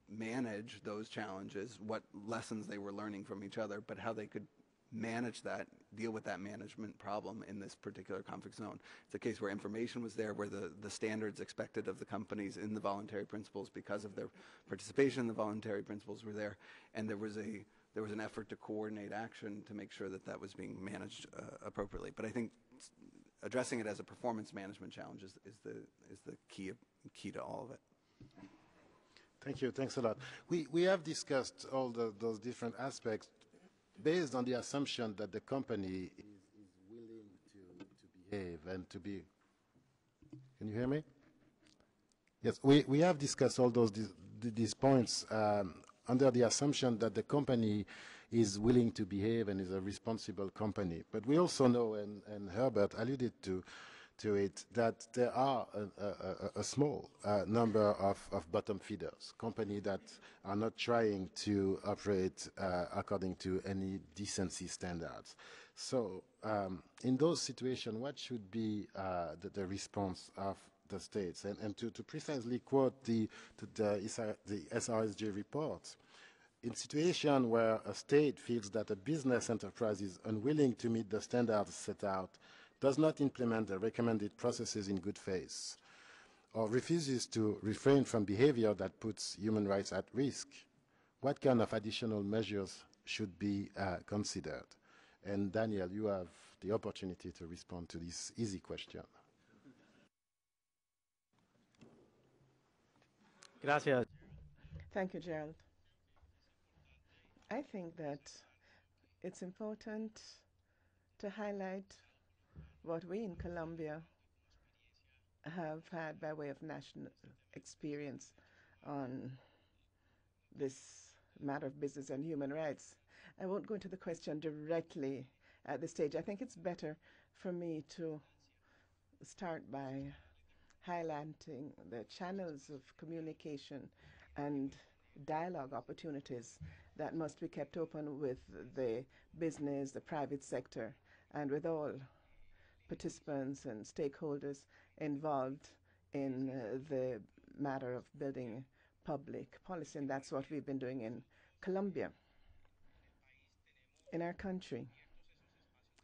Speaker 2: manage those challenges, what lessons they were learning from each other, but how they could manage that, deal with that management problem in this particular conflict zone. It's a case where information was there, where the standards expected of the companies in the voluntary principles because of their participation in the voluntary principles were there, and there was an effort to coordinate action to make sure that that was being managed appropriately. But I think addressing it as a performance management challenge is the key to all of it.
Speaker 1: Thank you. Thanks a lot. We have discussed all those different aspects based on the assumption that the company is willing to behave and to be. Can you hear me? Yes, we have discussed all these points under the assumption that the company is willing to behave and is a responsible company. But we also know, and Herbert alluded to it, that there are a small number of bottom feeders, companies that are not trying to operate according to any decency standards. So in those situations, what should be the response of the states? And to precisely quote the SRSG report, in situation where a state feels that a business enterprise is unwilling to meet the standards set out, does not implement the recommended processes in good faith, or refuses to refrain from behavior that puts human rights at risk, what kind of additional measures should be considered? And Daniel, you have the opportunity to respond to this easy question.
Speaker 6: Gracias.
Speaker 4: Thank you, Gerald. I think that it's important to highlight what we in Colombia have had by way of national experience on this matter of business and human rights. I won't go into the question directly at this stage. I think it's better for me to start by highlighting the channels of communication and dialogue opportunities that must be kept open with the business, the private sector, and with all participants and stakeholders involved in the matter of building public policy. And that's what we've been doing in Colombia. In our country,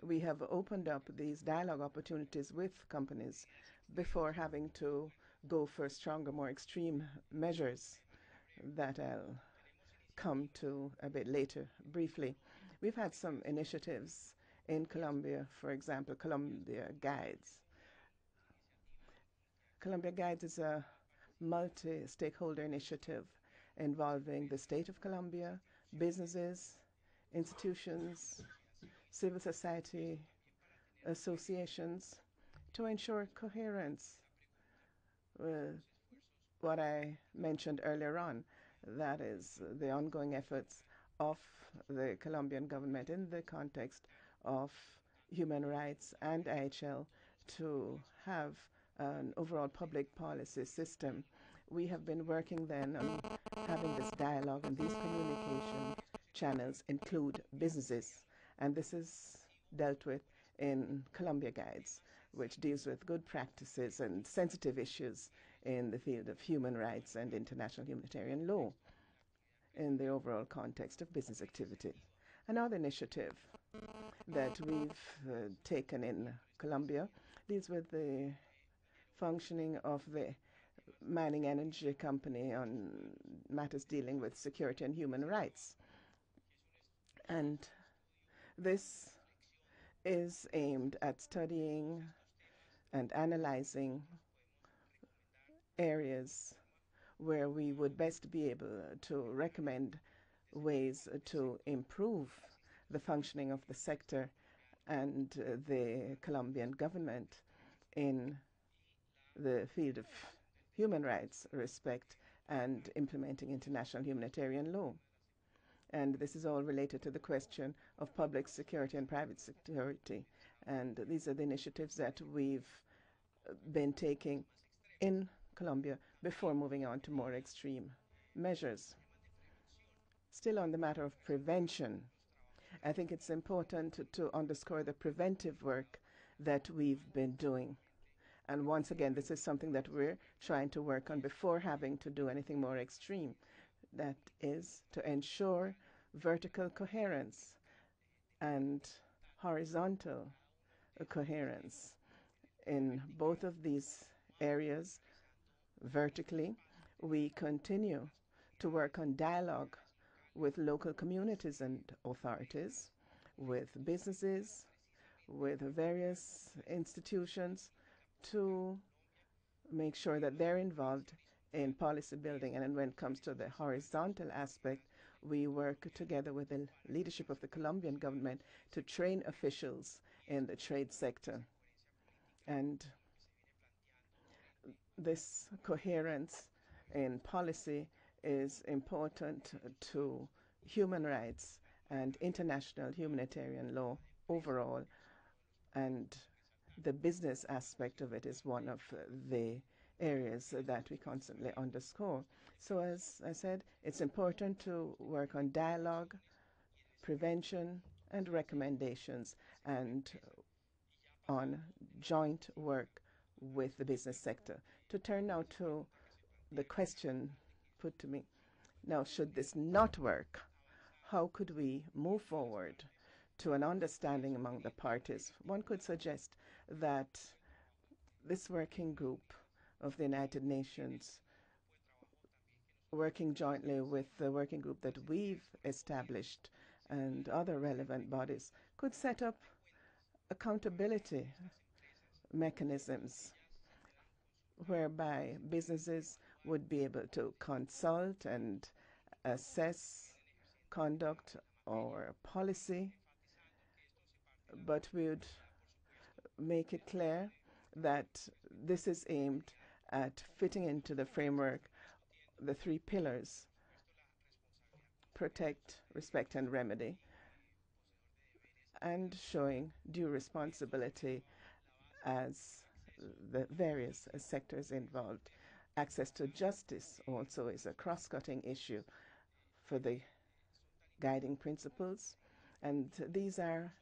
Speaker 4: we have opened up these dialogue opportunities with companies before having to go for stronger, more extreme measures that I'll come to a bit later briefly. We've had some initiatives in Colombia, for example, Colombia Guides. Colombia Guides is a multi-stakeholder initiative involving the state of Colombia, businesses, institutions, civil society associations, to ensure coherence with what I mentioned earlier on, that is the ongoing efforts of the Colombian government in the context of human rights and IHL to have an overall public policy system. We have been working then on having this dialogue, and these communication channels include businesses, and this is dealt with in Colombia Guides, which deals with good practices and sensitive issues in the field of human rights and international humanitarian law in the overall context of business activity. Another initiative that we've taken in Colombia deals with the functioning of the mining energy company on matters dealing with security and human rights. And this is aimed at studying and analyzing areas where we would best be able to recommend ways to improve the functioning of the sector and the Colombian government in the field of human rights respect and implementing international humanitarian law. And this is all related to the question of public security and private security. And these are the initiatives that we've been taking in Colombia before moving on to more extreme measures. Still on the matter of prevention, I think it's important to underscore the preventive work that we've been doing. And once again, this is something that we're trying to work on before having to do anything more extreme. That is to ensure vertical coherence and horizontal coherence in both of these areas. Vertically, we continue to work on dialogue with local communities and authorities, with businesses, with various institutions to make sure that they're involved in policy building. And then when it comes to the horizontal aspect, we work together with the leadership of the Colombian government to train officials in the trade sector. And this coherence in policy is important to human rights and international humanitarian law overall. And the business aspect of it is one of the areas that we constantly underscore. So as I said, it's important to work on dialogue, prevention, and recommendations, and on joint work with the business sector. To turn now to the question put to me, now should this not work, how could we move forward to an understanding among the parties? One could suggest that this working group of the United Nations, working jointly with the working group that we've established and other relevant bodies, could set up accountability mechanisms whereby businesses would be able to consult and assess conduct or policy, but we would make it clear that this is aimed at fitting into the framework the 3 pillars: protect, respect, and remedy, and showing due responsibility as the various sectors involved. Access to justice also is a cross-cutting issue for the guiding principles, and these are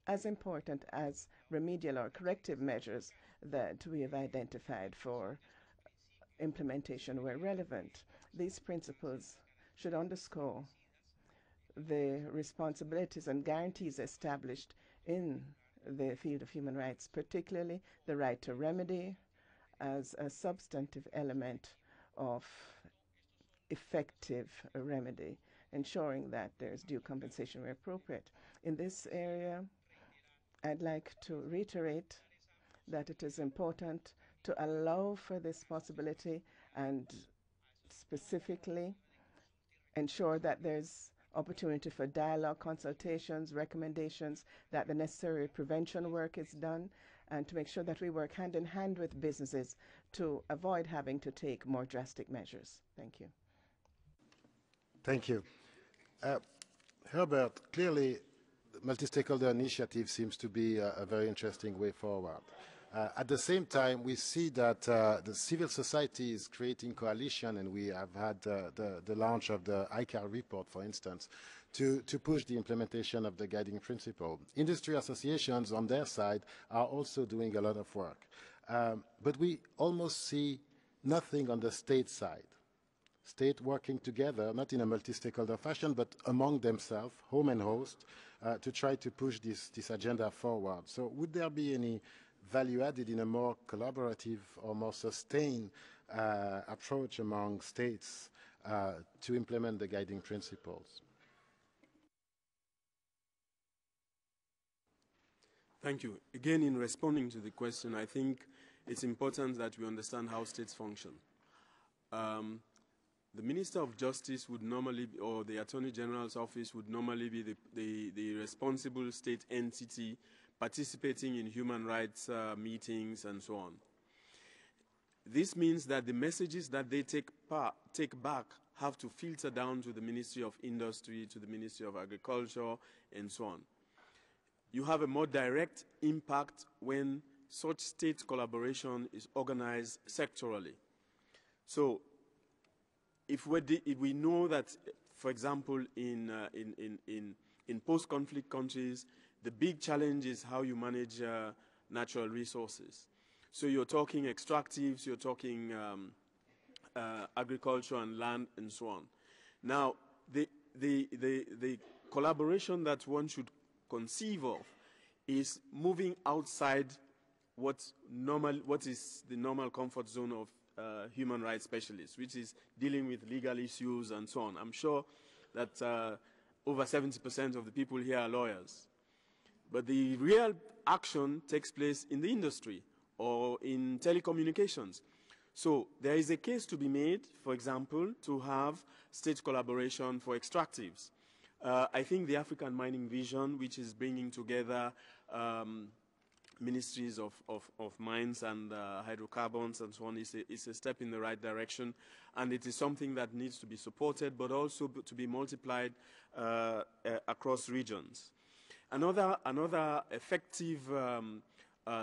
Speaker 4: as important as remedial or corrective measures that we have identified for implementation where relevant. These principles should underscore the responsibilities and guarantees established in the field of human rights, particularly the right to remedy as a substantive element of effective remedy, ensuring that there's due compensation where appropriate. In this area, I'd like to reiterate that it is important to allow for this possibility and specifically ensure that there's opportunity for dialogue, consultations, recommendations, that the necessary prevention work is done, and to make sure that we work hand in hand with businesses to avoid having to take more drastic measures. Thank you.
Speaker 1: Thank you. Herbert, clearly, the multi-stakeholder initiative seems to be a very interesting way forward. At the same time, we see that the civil society is creating coalition, and we have had the launch of the ICAR report, for instance, to push the implementation of the guiding principle. Industry associations on their side are also doing a lot of work. But we almost see nothing on the state side. State working together, not in a multi-stakeholder fashion, but among themselves, home and host, to try to push this agenda forward. So would there be any value added in a more collaborative or more sustained approach among states to implement the guiding principles?
Speaker 3: Thank you. Again, in responding to the question, I think it's important that we understand how states function. The Minister of Justice would normally, or the Attorney General's office would normally be the responsible state entity participating in human rights meetings and so on. This means that the messages that they take back have to filter down to the Ministry of Industry, to the Ministry of Agriculture, and so on. You have a more direct impact when such state collaboration is organized sectorally. So, if we know that, for example, in post-conflict countries, the big challenge is how you manage natural resources. So you're talking extractives, you're talking agriculture and land, and so on. Now, the collaboration that one should conceive of is moving outside what is the normal comfort zone of human rights specialists, which is dealing with legal issues and so on. I'm sure that over 70% of the people here are lawyers. But the real action takes place in the industry or in telecommunications. So there is a case to be made, for example, to have state collaboration for extractives. I think the African Mining Vision, which is bringing together ministries of mines and hydrocarbons and so on, is a step in the right direction, and it is something that needs to be supported but also to be multiplied across regions. Another effective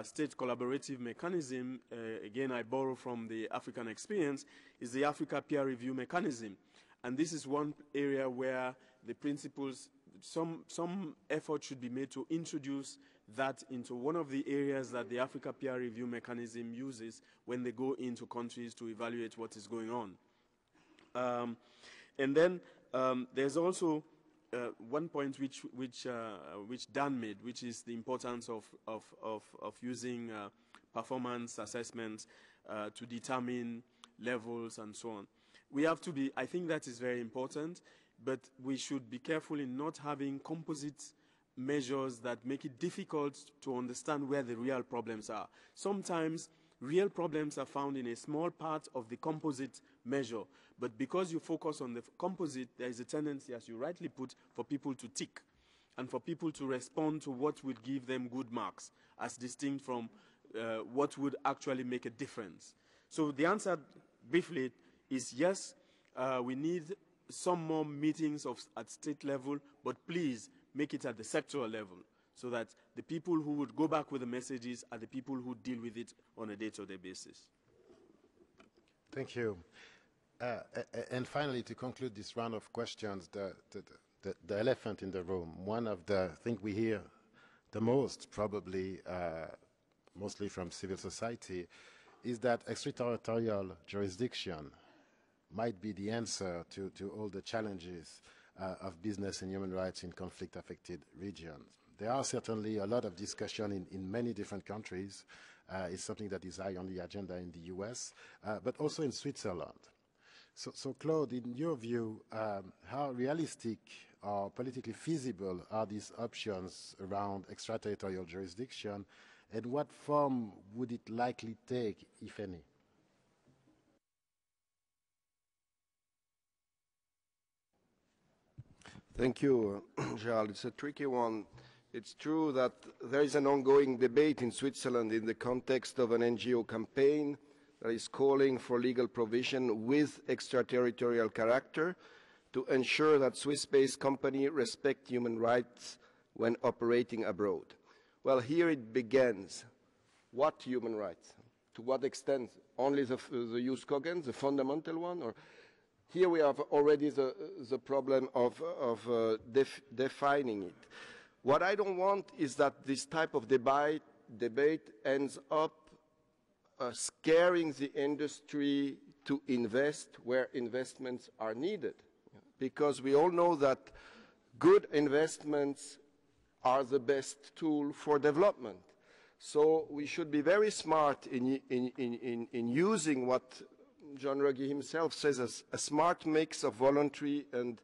Speaker 3: state collaborative mechanism, again I borrow from the African experience, is the Africa Peer Review Mechanism. And this is one area where the principles, some effort should be made to introduce that into one of the areas that the Africa Peer Review Mechanism uses when they go into countries to evaluate what is going on. And then there's also one point which Dan made, which is the importance of using performance assessments to determine levels and so on. We have to be, I think that is very important, but we should be careful in not having composite measures that make it difficult to understand where the real problems are. Sometimes real problems are found in a small part of the composite measure, but because you focus on the composite, there is a tendency, as you rightly put, for people to tick and for people to respond to what would give them good marks, as distinct from what would actually make a difference. So the answer, briefly, is yes, we need some more meetings at state level, but please make it at the sectoral level so that the people who would go back with the messages are the people who deal with it on a day-to-day basis.
Speaker 1: Thank you. And finally, to conclude this round of questions, the elephant in the room, one of the things we hear the most, probably mostly from civil society, is that extraterritorial jurisdiction might be the answer to all the challenges of business and human rights in conflict-affected regions. There are certainly a lot of discussion in many different countries. It's something that is high on the agenda in the US, but also in Switzerland. So Claude, in your view, how realistic or politically feasible are these options around extraterritorial jurisdiction, and what form would it likely take, if any?
Speaker 5: Thank you, Gerald. It's a tricky one. It's true that there is an ongoing debate in Switzerland in the context of an NGO campaign that is calling for legal provision with extraterritorial character to ensure that Swiss-based companies respect human rights when operating abroad. Well, here it begins. What human rights? To what extent? Only the jus cogens, the fundamental one? Or here we have already the problem of defining it. What I don't want is that this type of debate ends up scaring the industry to invest where investments are needed. Because we all know that good investments are the best tool for development. So we should be very smart in using what John Ruggie himself says as a smart mix of voluntary and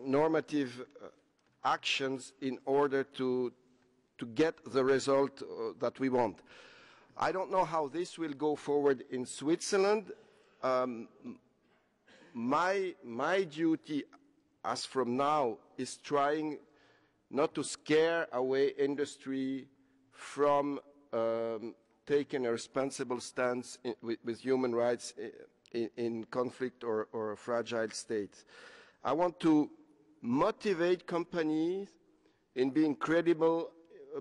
Speaker 5: normative actions in order to get the result that we want. I don't know how this will go forward in Switzerland. My duty as from now is trying not to scare away industry from taking a responsible stance with human rights in conflict or fragile states. I want to motivate companies in being credible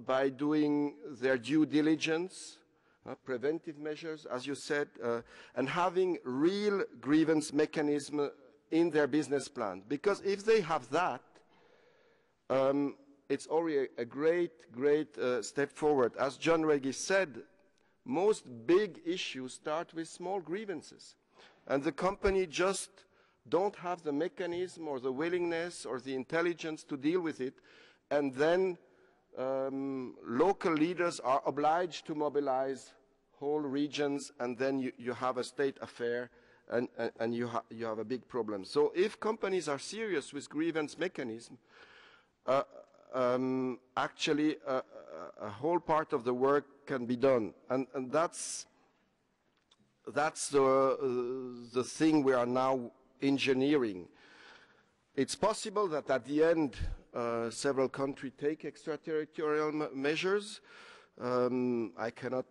Speaker 5: by doing their due diligence, preventive measures, as you said, and having real grievance mechanism in their business plan. Because if they have that, it's already a great step forward. As John Ruggie said, most big issues start with small grievances. And the company just don't have the mechanism or the willingness or the intelligence to deal with it. And then local leaders are obliged to mobilize whole regions, and then you have a state affair, and you have a big problem. So if companies are serious with grievance mechanism, actually a whole part of the work can be done, and that's the thing we are now engineering. It's possible that at the end several countries take extraterritorial measures. I cannot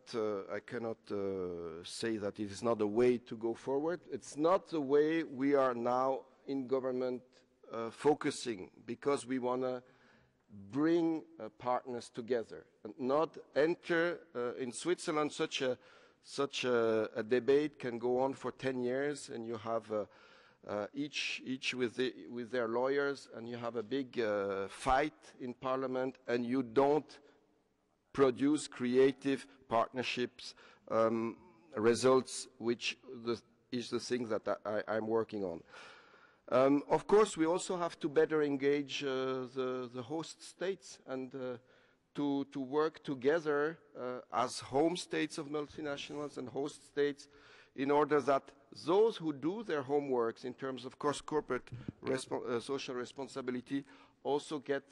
Speaker 5: say that it is not a way to go forward. It's not the way we are now in government focusing, because we want to bring partners together and not enter in Switzerland. Such a debate can go on for 10 years, and you have each with their lawyers, and you have a big fight in Parliament, and you don't produce creative partnerships results, which is the thing that I'm working on. Of course, we also have to better engage the host states and to work together as home states of multinationals and host states, in order that those who do their homeworks in terms of course corporate social responsibility also get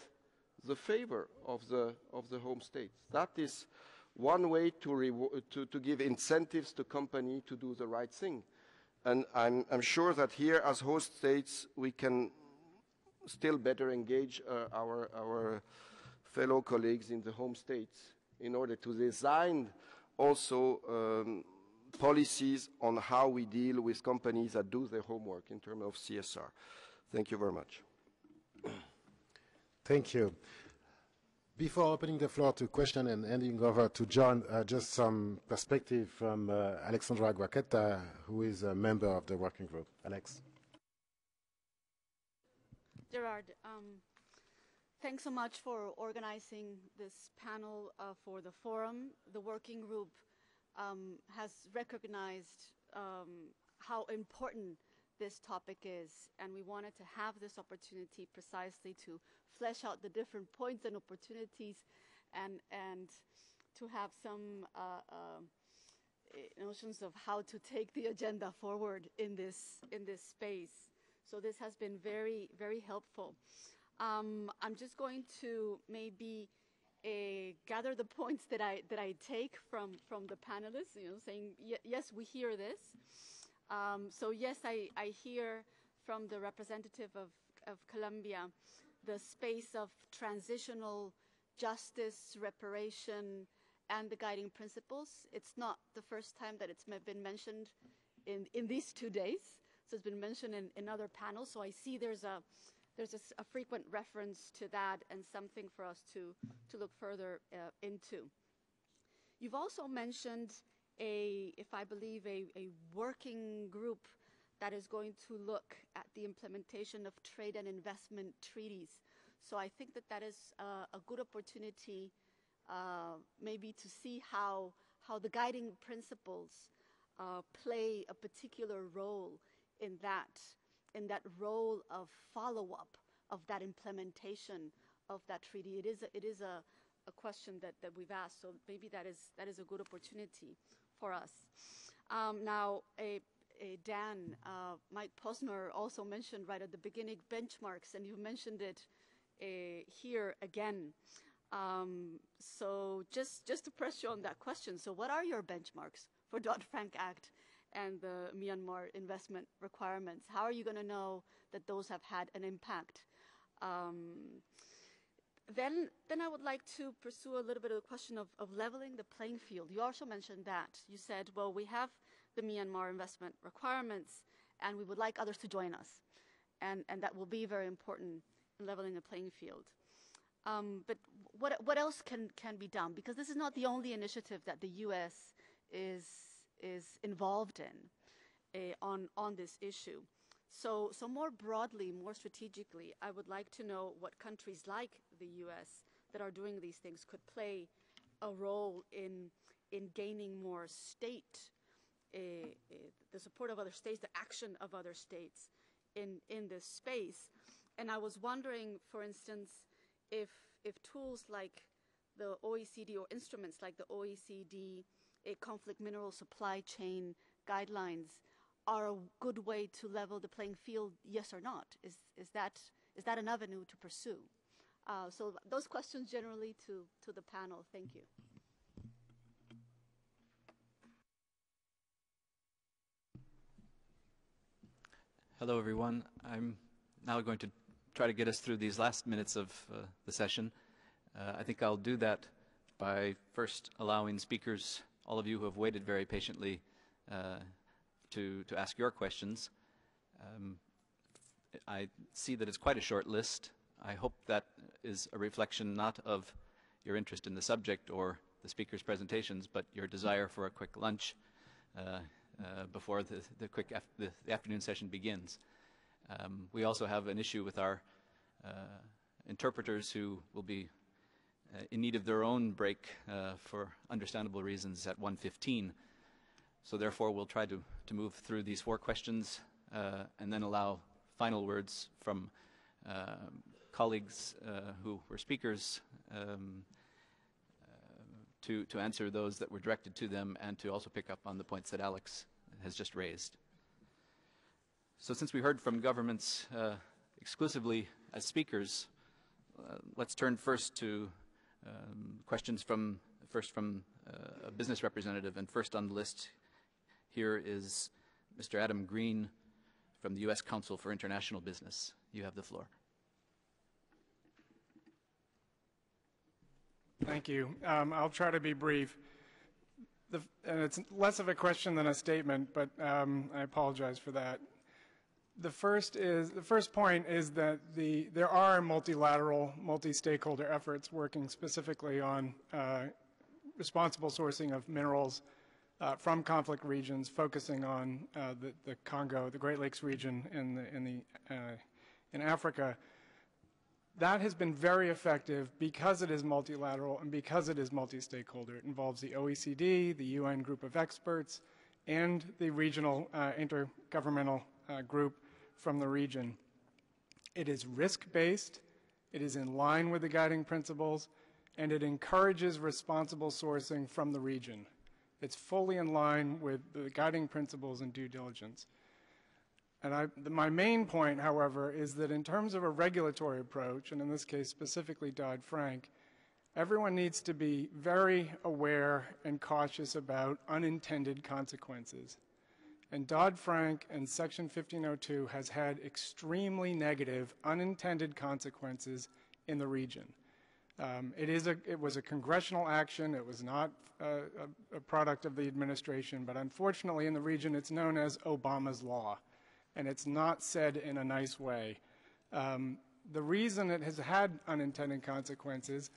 Speaker 5: the favor of the home states. That is one way to give incentives to companies to do the right thing. And I'm sure that here as host states we can still better engage our fellow colleagues in the home states in order to design also policies on how we deal with companies that do their homework in terms of CSR. Thank you very much.
Speaker 1: Thank you. Before opening the floor to question and handing over to John, just some perspective from Alexandra Guaqueta, who is a member of the working group. Alex.
Speaker 6: Gerard, thanks so much for organizing this panel for the forum. The working group has recognized how important this topic is, and we wanted to have this opportunity precisely to flesh out the different points and opportunities and to have some notions of how to take the agenda forward in this space. So this has been very, very helpful. I'm just going to maybe gather the points that I take from the panelists, saying, yes, we hear this. So yes, I hear from the representative of Colombia the space of transitional justice, reparation, and the guiding principles. It's not the first time that it's been mentioned in these 2 days. So it's been mentioned in other panels. So I see there's a frequent reference to that and something for us to look further into. You've also mentioned if I believe, a working group that is going to look at the implementation of trade and investment treaties. So I think that is a good opportunity maybe to see how the guiding principles play a particular role in that role of follow-up of that implementation of that treaty. It is a question that we've asked, so maybe that is a good opportunity for us. Now, Dan, Mike Posner also mentioned right at the beginning benchmarks, and you mentioned it here again. So just to press you on that question, so what are your benchmarks for Dodd-Frank Act and the Myanmar investment requirements? How are you going to know that those have had an impact? Then I would like to pursue a little bit of the question of leveling the playing field. You also mentioned that. You said, well, we have the Myanmar investment requirements, and we would like others to join us. And that will be very important in leveling the playing field. But what else can be done? Because this is not the only initiative that the U.S. is involved in on this issue. So more broadly, more strategically, I would like to know what countries like the U.S. that are doing these things could play a role in gaining more the support of other states, the action of other states in this space. And I was wondering, for instance, if tools like the OECD or instruments like the OECD conflict mineral supply chain guidelines are a good way to level the playing field, yes or not? Is that an avenue to pursue? So those questions generally to the panel. Thank you.
Speaker 7: Hello, everyone. I'm now going to try to get us through these last minutes of the session. I think I'll do that by first allowing speakers, all of you who have waited very patiently, to ask your questions. I see that it's quite a short list. I hope that is a reflection not of your interest in the subject or the speakers' presentations, but your desire for a quick lunch before the afternoon session begins. We also have an issue with our interpreters who will be in need of their own break for understandable reasons at 1:15. So therefore, we'll try to move through these 4 questions and then allow final words from colleagues who were speakers to answer those that were directed to them and to also pick up on the points that Alex has just raised. So since we heard from governments exclusively as speakers, let's turn first to questions from a business representative, and first on the list here is Mr. Adam Green from the U.S. Council for International Business. You have the floor.
Speaker 8: Thank you. I'll try to be brief. And it's less of a question than a statement, but I apologize for that. The first point is that there are multilateral, multi-stakeholder efforts working specifically on responsible sourcing of minerals from conflict regions, focusing on the Congo, the Great Lakes region in Africa. That has been very effective because it is multilateral and because it is multi-stakeholder. It involves the OECD, the UN group of experts, and the regional intergovernmental group from the region. It is risk-based, it is in line with the guiding principles, and it encourages responsible sourcing from the region. It's fully in line with the guiding principles and due diligence. And my main point, however, is that in terms of a regulatory approach, and in this case specifically Dodd-Frank, everyone needs to be very aware and cautious about unintended consequences. And Dodd-Frank and Section 1502 has had extremely negative unintended consequences in the region. It was a congressional action. It was not a product of the administration, but unfortunately in the region it's known as Obama's Law. And it's not said in a nice way. The reason it has had unintended consequences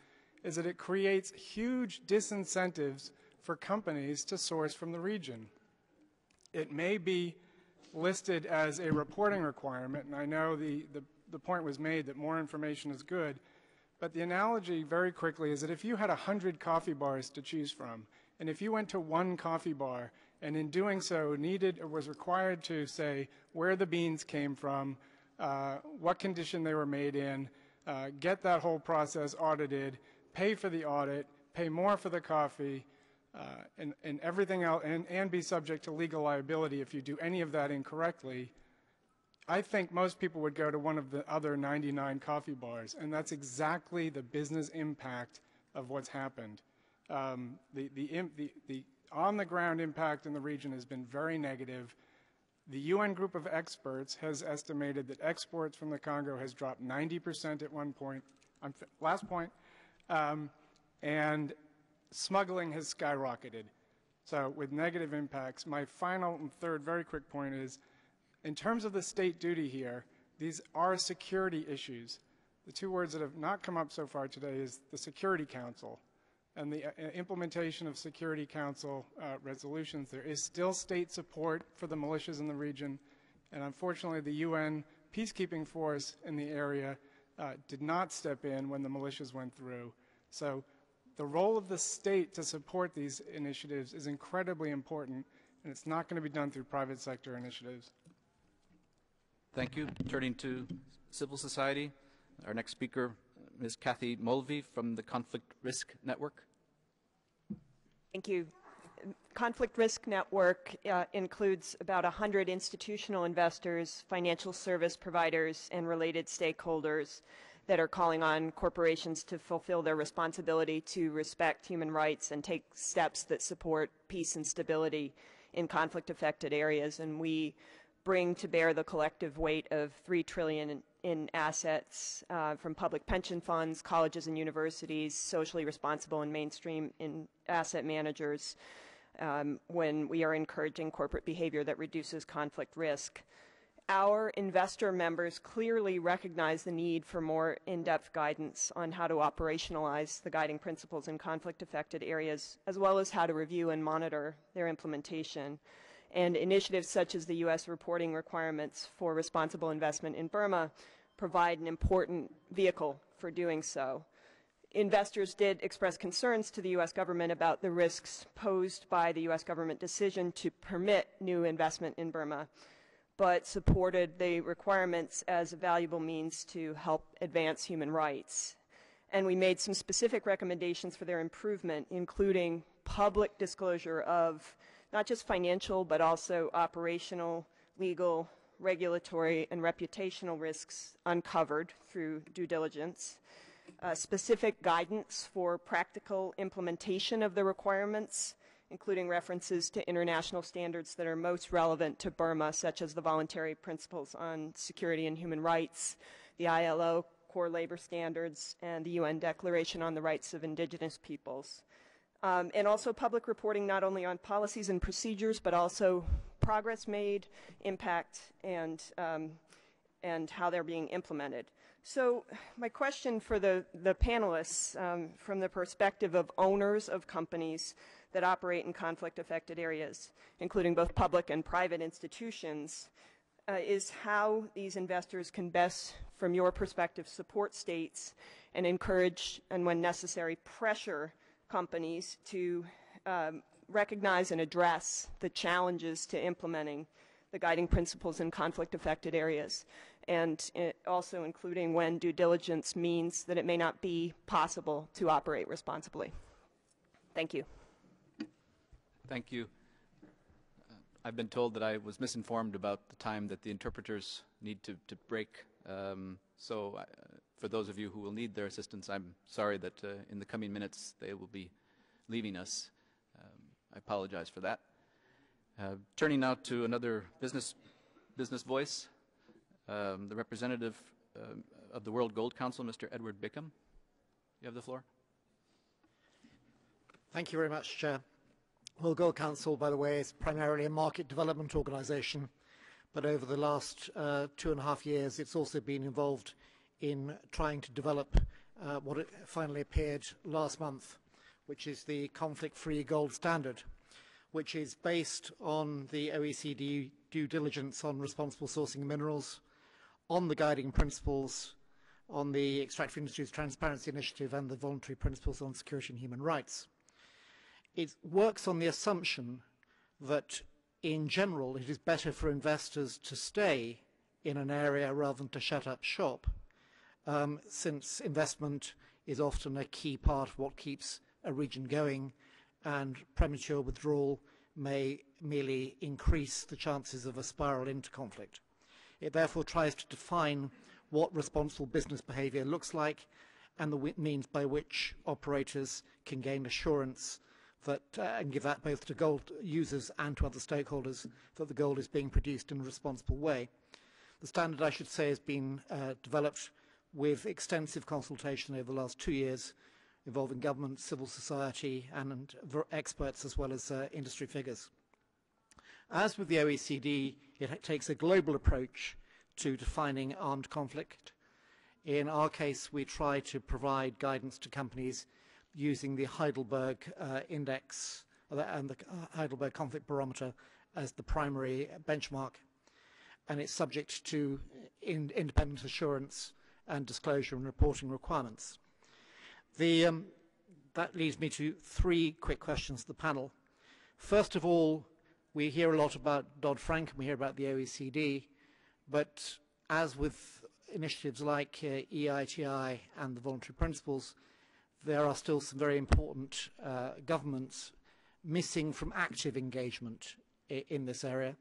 Speaker 8: is that it creates huge disincentives for companies to source from the region. It may be listed as a reporting requirement, and I know the point was made that more information is good, but the analogy very quickly is that if you had 100 coffee bars to choose from, and if you went to one coffee bar and in doing so needed or was required to say where the beans came from, what condition they were made in, get that whole process audited, pay for the audit, pay more for the coffee, and everything else, and be subject to legal liability if you do any of that incorrectly, I think most people would go to one of the other 99 coffee bars, and that's exactly the business impact of what's happened. The on-the-ground impact in the region has been very negative. The UN group of experts has estimated that exports from the Congo has dropped 90% at one point. Last point. And smuggling has skyrocketed. So with negative impacts, my final and third very quick point is, in terms of the state duty here, these are security issues. The two words that have not come up so far today is the Security Council and the implementation of Security Council resolutions. There is still state support for the militias in the region, and unfortunately the UN peacekeeping force in the area did not step in when the militias went through. So the role of the state to support these initiatives is incredibly important, and it's not going to be done through private sector initiatives.
Speaker 7: Thank you. Turning to civil society, our next speaker, Ms. Kathy Mulvey from the Conflict Risk Network.
Speaker 9: Thank you. Conflict Risk Network includes about 100 institutional investors, financial service providers, and related stakeholders that are calling on corporations to fulfill their responsibility to respect human rights and take steps that support peace and stability in conflict-affected areas. And we bring to bear the collective weight of $3 trillion in assets from public pension funds, colleges and universities, socially responsible and mainstream in asset managers when we are encouraging corporate behavior that reduces conflict risk. Our investor members clearly recognize the need for more in-depth guidance on how to operationalize the guiding principles in conflict-affected areas, as well as how to review and monitor their implementation. And initiatives such as the U.S. reporting requirements for responsible investment in Burma provide an important vehicle for doing so. Investors did express concerns to the U.S. government about the risks posed by the U.S. government decision to permit new investment in Burma, but supported the requirements as a valuable means to help advance human rights. And we made some specific recommendations for their improvement, including public disclosure of not just financial, but also operational, legal, regulatory, and reputational risks uncovered through due diligence, specific guidance for practical implementation of the requirements, including references to international standards that are most relevant to Burma, such as the Voluntary Principles on Security and Human Rights, the ILO core labor standards and the UN Declaration on the Rights of Indigenous Peoples. And also public reporting not only on policies and procedures, but also progress made, impact, and how they're being implemented. So my question for the panelists, from the perspective of owners of companies that operate in conflict-affected areas, including both public and private institutions, is how these investors can best, from your perspective, support states and encourage, and when necessary, pressure companies to recognize and address the challenges to implementing the guiding principles in conflict-affected areas, and also including when due diligence means that it may not be possible to operate responsibly. Thank you.
Speaker 7: Thank you. I've been told that I was misinformed about the time that the interpreters need to break. So for those of you who will need their assistance, I'm sorry that in the coming minutes they will be leaving us. I apologize for that. Turning now to another business voice, the representative of the World Gold Council, Mr. Edward Bickham. You have the floor.
Speaker 10: Thank you very much, Chair. World Gold Council, by the way, is primarily a market development organization, but over the last 2.5 years it's also been involved in trying to develop what it finally appeared last month, which is the conflict-free gold standard, which is based on the OECD due diligence on responsible sourcing of minerals, on the guiding principles, on the Extractive Industries Transparency Initiative and the voluntary principles on security and human rights. It works on the assumption that in general it is better for investors to stay in an area rather than to shut up shop, since investment is often a key part of what keeps a region going, and premature withdrawal may merely increase the chances of a spiral into conflict. It therefore tries to define what responsible business behaviour looks like and the means by which operators can gain assurance that, and give that both to gold users and to other stakeholders, that the gold is being produced in a responsible way. The standard, I should say, has been developed with extensive consultation over the last 2 years, involving government, civil society and experts as well as industry figures. As with the OECD, it takes a global approach to defining armed conflict. In our case, we try to provide guidance to companies using the Heidelberg Index and the Heidelberg Conflict Barometer as the primary benchmark, and it's subject to independent assurance and disclosure and reporting requirements. That leads me to 3 quick questions to the panel. First of all, we hear a lot about Dodd-Frank and we hear about the OECD, but as with initiatives like EITI and the voluntary principles, there are still some very important governments missing from active engagement in this area.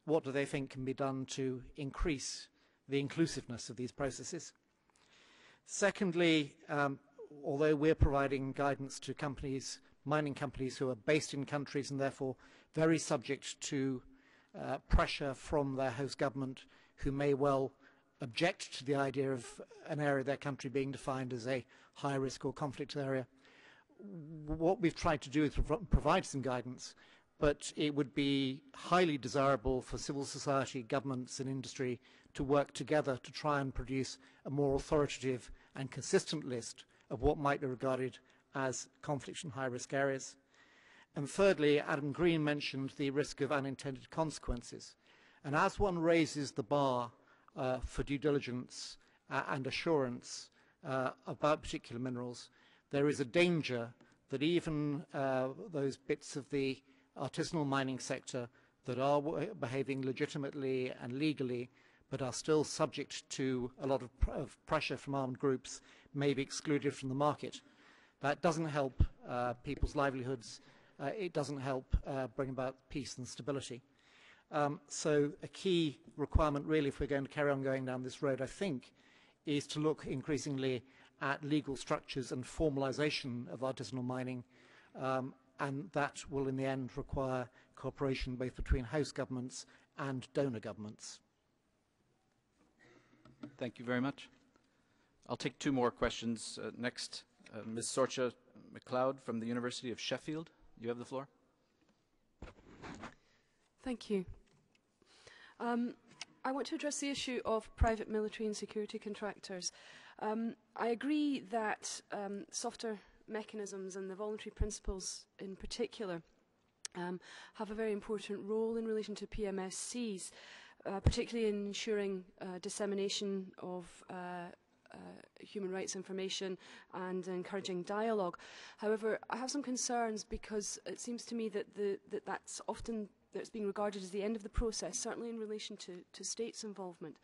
Speaker 10: What do they think can be done to increase the inclusiveness of these processes? Secondly, although we're providing guidance to companies, mining companies who are based in countries and therefore very subject to pressure from their host government, who may well object to the idea of an area of their country being defined as a high risk or conflict area. What we've tried to do is provide some guidance, but it would be highly desirable for civil society, governments and industry to work together to try and produce a more authoritative and consistent list of what might be regarded as conflict and high-risk areas. And thirdly, Adam Green mentioned the risk of unintended consequences. And as one raises the bar for due diligence and assurance about particular minerals, there is a danger that even those bits of the artisanal mining sector that are behaving legitimately and legally but are still subject to a lot of pressure from armed groups may be excluded from the market. That doesn't help people's livelihoods. It doesn't help bring about peace and stability. So a key requirement really, if we're going to carry on going down this road, I think, is to look increasingly at legal structures and formalization of artisanal mining, and that will in the end require cooperation both between host governments and donor governments.
Speaker 7: Thank you very much. I'll take two more questions. Next, Ms. Sorcha McLeod from the University of Sheffield. You have the floor.
Speaker 11: Thank you. I want to address the issue of private military and security contractors. I agree that softer mechanisms and the voluntary principles in particular have a very important role in relation to PMSCs, particularly in ensuring dissemination of human rights information and encouraging dialogue. However, I have some concerns because it seems to me that that's often that's being regarded as the end of the process, certainly in relation to states' involvement.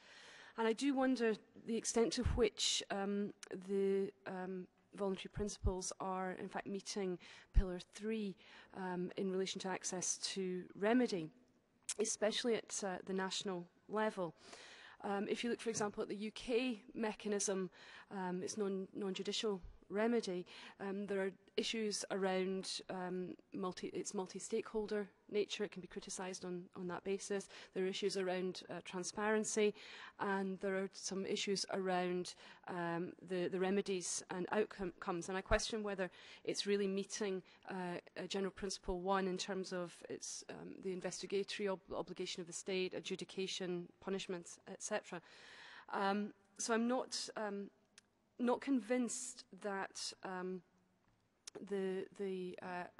Speaker 11: And I do wonder the extent to which the voluntary principles are in fact meeting Pillar 3 in relation to access to remedy, especially at the national level. If you look, for example, at the UK mechanism, it's non-judicial remedy, there are issues around its multi-stakeholder nature. It can be criticised on that basis. There are issues around transparency, and there are some issues around the remedies and outcomes. And I question whether it's really meeting General Principle 1 in terms of its the investigatory obligation of the state, adjudication, punishments, etc. So I'm not convinced that a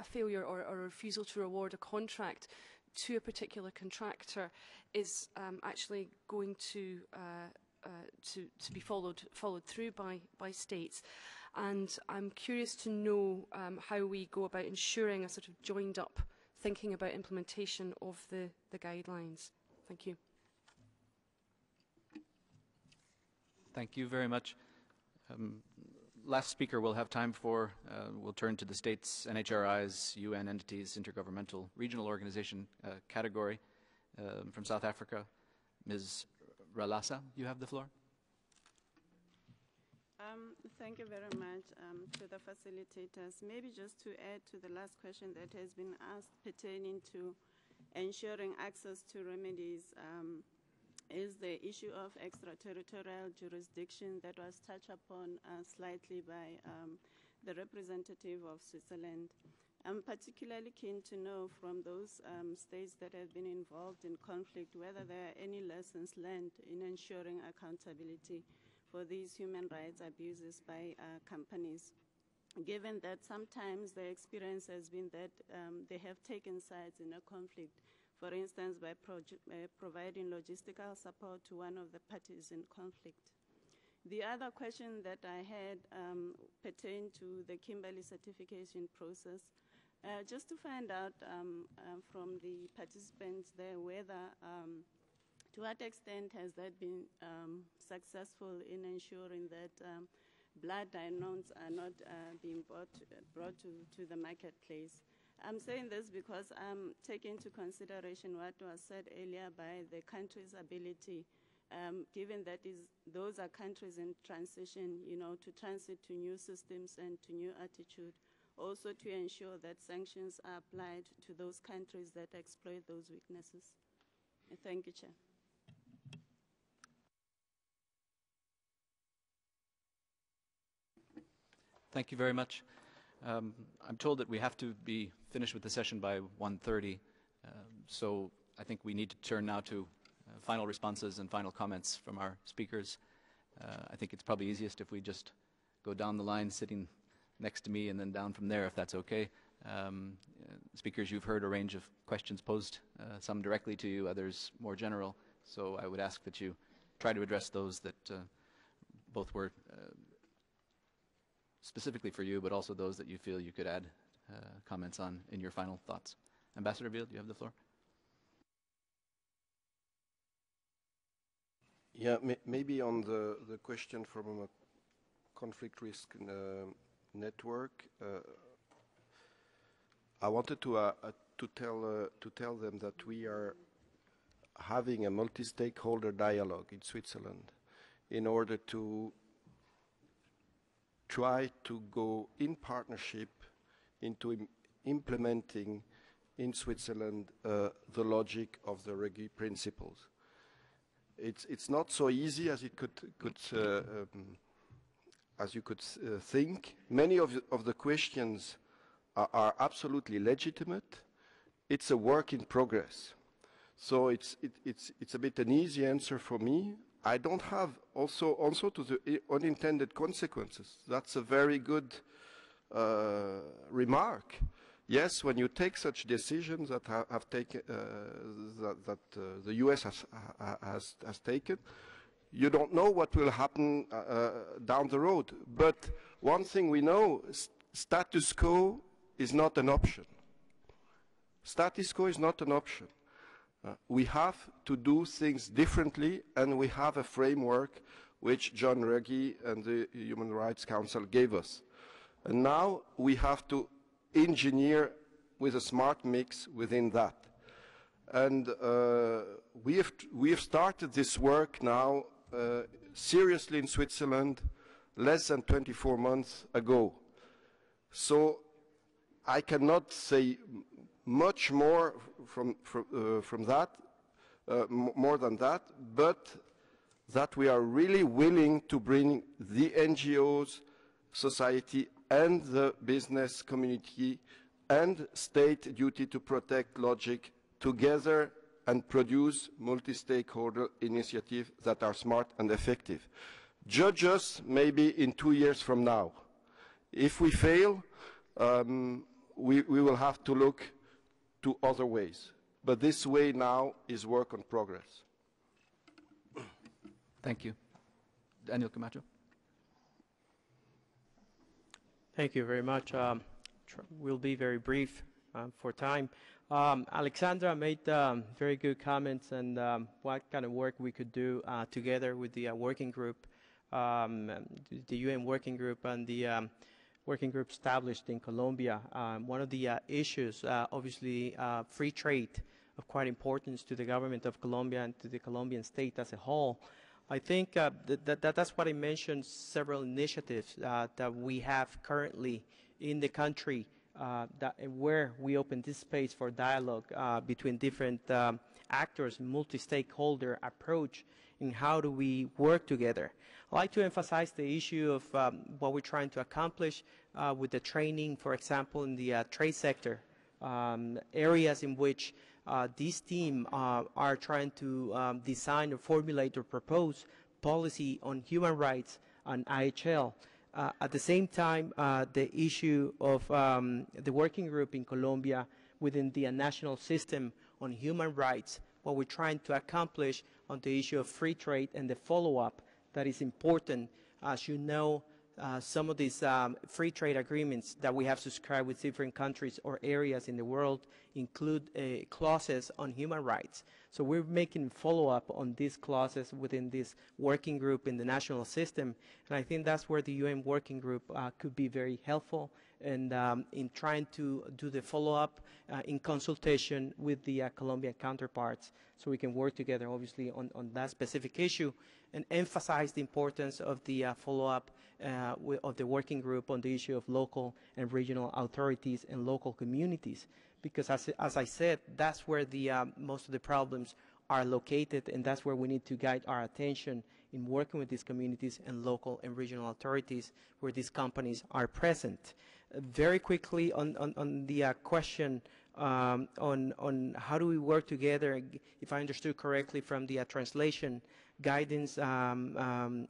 Speaker 11: failure or a refusal to reward a contract to a particular contractor is actually going to be followed through by states. And I'm curious to know how we go about ensuring a sort of joined up thinking about implementation of the guidelines. Thank you.
Speaker 7: Thank you very much. Last speaker we'll have time for, we'll turn to the states, NHRIs, UN entities, intergovernmental regional organization category. From South Africa, Ms. Ralasa, you have the floor.
Speaker 12: Thank you very much to the facilitators. Maybe just to add to the last question that has been asked pertaining to ensuring access to remedies, is the issue of extraterritorial jurisdiction that was touched upon slightly by the representative of Switzerland. I'm particularly keen to know from those states that have been involved in conflict whether there are any lessons learned in ensuring accountability for these human rights abuses by companies, given that sometimes the experience has been that they have taken sides in a conflict, for instance, by providing logistical support to one of the parties in conflict. The other question that I had pertained to the Kimberley certification process, just to find out from the participants there whether, to what extent has that been successful in ensuring that blood diamonds are not being brought to the marketplace. I'm saying this because I'm taking into consideration what was said earlier by the country's ability, given that those are countries in transition, to transit to new systems and to new attitude, also to ensure that sanctions are applied to those countries that exploit those weaknesses. Thank you, Chair.
Speaker 7: Thank you very much. I'm told that we have to be finished with the session by 1:30, so I think we need to turn now to final responses and final comments from our speakers. I think it's probably easiest if we just go down the line sitting next to me and then down from there, if that's okay. Speakers, you've heard a range of questions posed, some directly to you, others more general, so I would ask that you try to address those that both were specifically for you, but also those that you feel you could add comments on in your final thoughts. Ambassador Beale, you have the floor.
Speaker 5: Yeah, maybe on the question from a conflict risk network, I wanted to tell them that we are having a multi-stakeholder dialogue in Switzerland in order to try to go in partnership into implementing in Switzerland the logic of the REGI principles. It's not so easy as it could as you could think. Many of the questions are absolutely legitimate. It's a work in progress. So it's a bit an easy answer for me. I don't have also to the unintended consequences. That's a very good remark. Yes, when you take such decisions that have taken the U.S. has taken, you don't know what will happen down the road. But one thing we know: status quo is not an option. Status quo is not an option. We have to do things differently, and we have a framework which John Ruggie and the Human Rights Council gave us. And now we have to engineer with a smart mix within that. And we have started this work now seriously in Switzerland less than 24 months ago. So I cannot say much more from that, more than that, but that we are really willing to bring the NGOs, society, and the business community and state duty to protect logic together and produce multi-stakeholder initiatives that are smart and effective. Judge us maybe in 2 years from now. If we fail, we will have to look to other ways. But this way now is work in progress.
Speaker 7: Thank you. Daniel Camacho.
Speaker 13: Thank you very much. We'll be very brief for time. Alexandra made very good comments on what kind of work we could do together with the working group, the UN working group and the working group established in Colombia. One of the issues, obviously, free trade of quite importance to the government of Colombia and to the Colombian state as a whole. I think that's what I mentioned, several initiatives that we have currently in the country where we open this space for dialogue between different actors, multi-stakeholder approach in how do we work together. I'd like to emphasize the issue of what we're trying to accomplish with the training, for example, in the trade sector, areas in which this team are trying to design or formulate or propose policy on human rights and IHL. At the same time, the issue of the working group in Colombia within the national system on human rights, what we're trying to accomplish on the issue of free trade and the follow-up that is important. As you know, some of these free trade agreements that we have subscribed with different countries or areas in the world include clauses on human rights. So we're making follow-up on these clauses within this working group in the national system, and I think that's where the UN working group could be very helpful and in trying to do the follow-up in consultation with the Colombian counterparts, so we can work together, obviously, on that specific issue and emphasize the importance of the follow-up of the working group on the issue of local and regional authorities and local communities. Because as I said, that's where the most of the problems are located, and that's where we need to guide our attention in working with these communities and local and regional authorities where these companies are present. Very quickly on the question on how do we work together, if I understood correctly from the translation, guidance on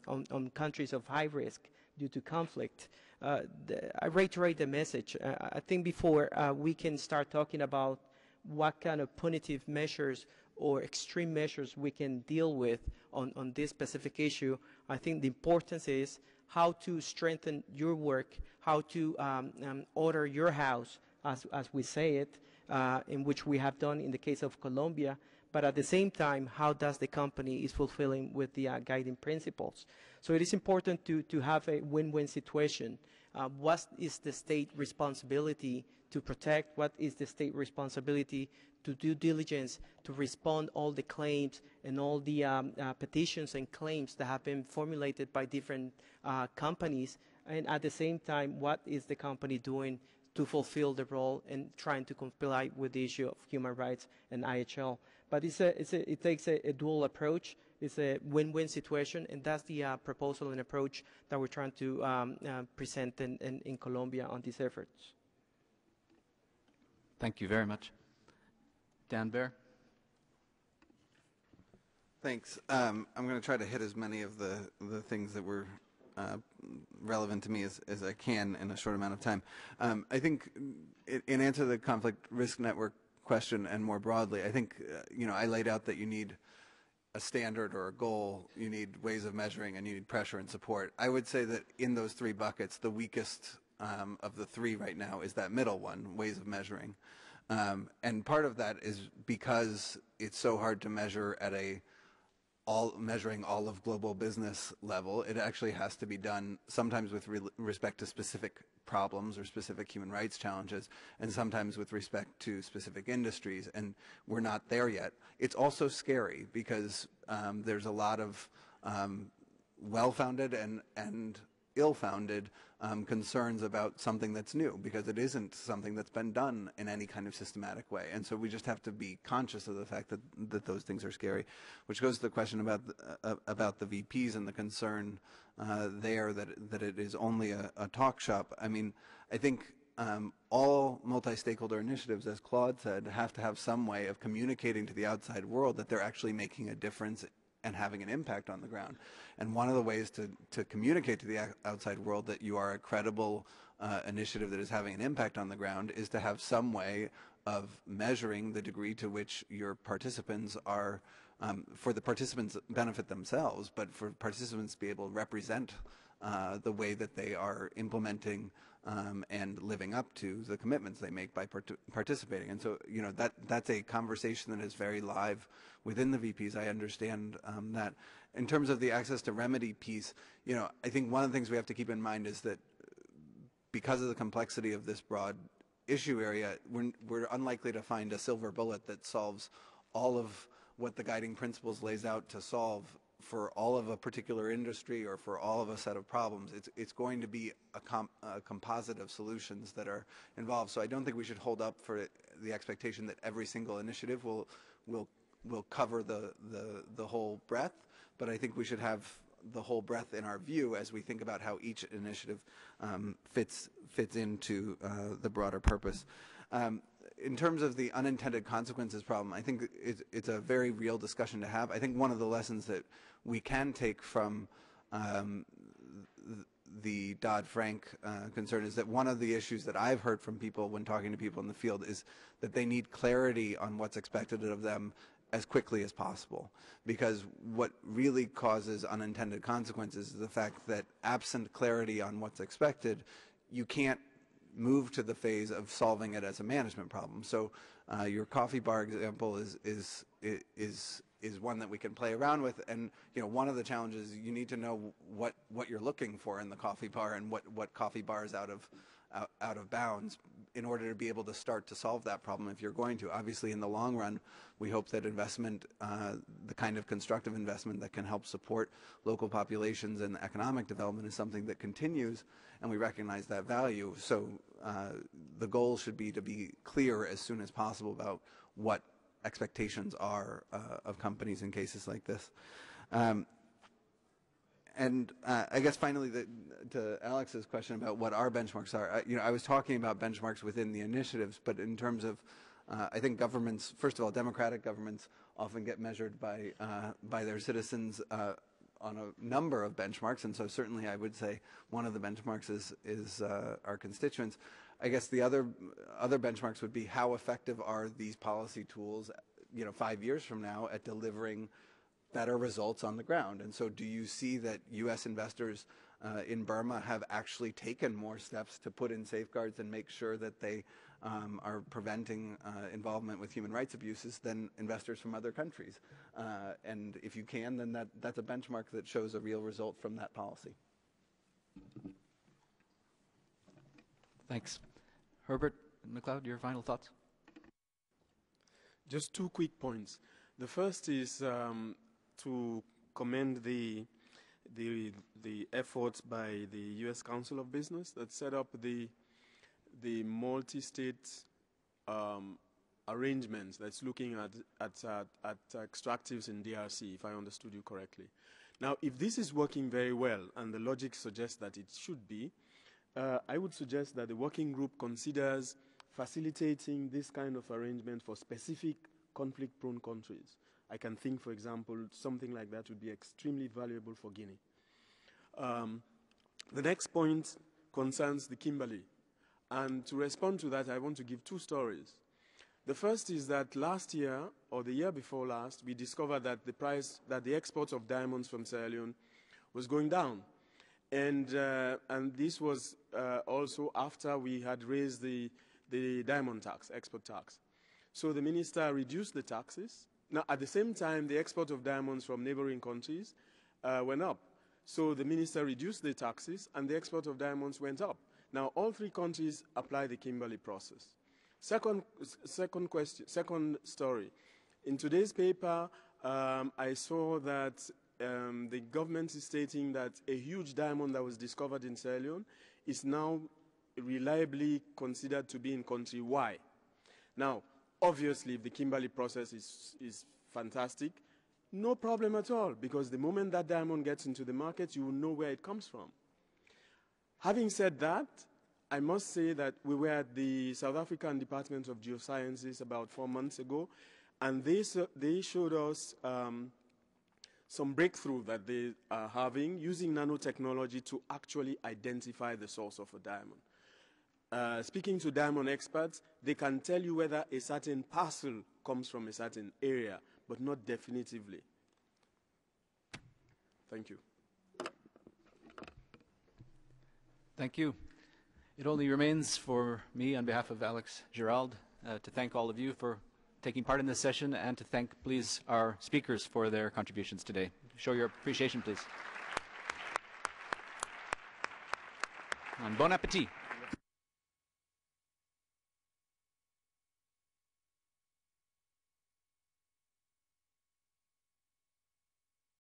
Speaker 13: countries of high risk due to conflict. I reiterate the message. I think before we can start talking about what kind of punitive measures or extreme measures we can deal with on this specific issue, I think the importance is how to strengthen your work, how to order your house, as we say it, in which we have done in the case of Colombia, but at the same time, how does the company is fulfilling with the guiding principles. So it is important to have a win-win situation. What is the state responsibility to protect? What is the state responsibility to due diligence, to respond all the claims and all the petitions and claims that have been formulated by different companies? And at the same time, what is the company doing to fulfill the role and trying to comply with the issue of human rights and IHL? But it takes a dual approach, it's a win-win situation, and that's the proposal and approach that we're trying to present in Colombia on these efforts.
Speaker 7: Thank you very much. Dan Baer.
Speaker 2: Thanks. I'm going to try to hit as many of the things that were relevant to me as I can in a short amount of time. I think in answer to the conflict risk network question and more broadly, I think I laid out that you need a standard or a goal, you need ways of measuring, and you need pressure and support. I would say that in those three buckets, the weakest of the three right now is that middle one, ways of measuring. And part of that is because it's so hard to measure at measuring all of global business level. It actually has to be done sometimes with respect to specific problems or specific human rights challenges, and sometimes with respect to specific industries, and we're not there yet. It's also scary because there's a lot of well-founded and ill-founded concerns about something that's new, because it isn't something that's been done in any kind of systematic way. And so we just have to be conscious of the fact that those things are scary, which goes to the question about the VPs and the concern there that it is only a talk shop. I mean, I think all multi-stakeholder initiatives, as Claude said, have to have some way of communicating to the outside world that they're actually making a difference and having an impact on the ground. And one of the ways to communicate to the outside world that you are a credible initiative that is having an impact on the ground is to have some way of measuring the degree to which your participants are, for the participants' benefit themselves, but for participants to be able to represent the way that they are implementing and living up to the commitments they make by participating. And so, that's a conversation that is very live within the VPs. I understand that. In terms of the access to remedy piece, I think one of the things we have to keep in mind is that because of the complexity of this broad issue area, we're unlikely to find a silver bullet that solves all of what the guiding principles lays out to solve for all of a particular industry or for all of a set of problems. It's going to be a composite of solutions that are involved. So I don't think we should hold up for the expectation that every single initiative will cover the whole breadth, but I think we should have the whole breadth in our view as we think about how each initiative fits into the broader purpose. In terms of the unintended consequences problem, I think it's a very real discussion to have. I think one of the lessons that we can take from the Dodd-Frank concern is that one of the issues that I've heard from people when talking to people in the field is that they need clarity on what's expected of them as quickly as possible, because what really causes unintended consequences is the fact that absent clarity on what's expected, you can't move to the phase of solving it as a management problem. So your coffee bar example is one that we can play around with, and one of the challenges, you need to know what you're looking for in the coffee bar and what coffee bar is out of bounds in order to be able to start to solve that problem if you're going to. Obviously, in the long run, we hope that investment, the kind of constructive investment that can help support local populations and economic development, is something that continues, and we recognize that value. So the goal should be to be clear as soon as possible about what expectations are of companies in cases like this. And I guess finally, to Alex's question about what our benchmarks are, I was talking about benchmarks within the initiatives, but in terms of, I think governments, first of all, democratic governments often get measured by their citizens on a number of benchmarks, and so certainly I would say one of the benchmarks is our constituents. I guess the other benchmarks would be how effective are these policy tools, 5 years from now at delivering better results on the ground. And so do you see that U.S. investors in Burma have actually taken more steps to put in safeguards and make sure that they are preventing involvement with human rights abuses than investors from other countries? And if you can, then that's a benchmark that shows a real result from that policy.
Speaker 7: Thanks. Herbert McLeod, your final thoughts?
Speaker 3: Just 2 quick points. The first is to commend the efforts by the U.S. Council of Business that set up the multi-state arrangement that's looking at extractives in DRC, if I understood you correctly. Now, if this is working very well, and the logic suggests that it should be, I would suggest that the working group considers facilitating this kind of arrangement for specific conflict-prone countries. I can think, for example, something like that would be extremely valuable for Guinea. The next point concerns the Kimberley. And to respond to that, I want to give two stories. The first is that last year, or the year before last, we discovered that the export of diamonds from Sierra Leone was going down. And this was also after we had raised the diamond tax, export tax. So the minister reduced the taxes. Now, at the same time, the export of diamonds from neighboring countries went up. So the minister reduced the taxes, and the export of diamonds went up. Now, all three countries apply the Kimberley process. Second story. In today's paper, I saw that the government is stating that a huge diamond that was discovered in Sierra Leone is now reliably considered to be in country Y. Now, obviously, if the Kimberley process is fantastic, no problem at all, because the moment that diamond gets into the market, you will know where it comes from. Having said that, I must say that we were at the South African Department of Geosciences about 4 months ago, and they showed us some breakthrough that they are having using nanotechnology to actually identify the source of a diamond. Speaking to diamond experts, they can tell you whether a certain parcel comes from a certain area, but not definitively. Thank you.
Speaker 7: Thank you. It only remains for me, on behalf of Alex Girald, to thank all of you for taking part in this session, and to thank, please, our speakers for their contributions today. Show your appreciation, please. And bon appétit.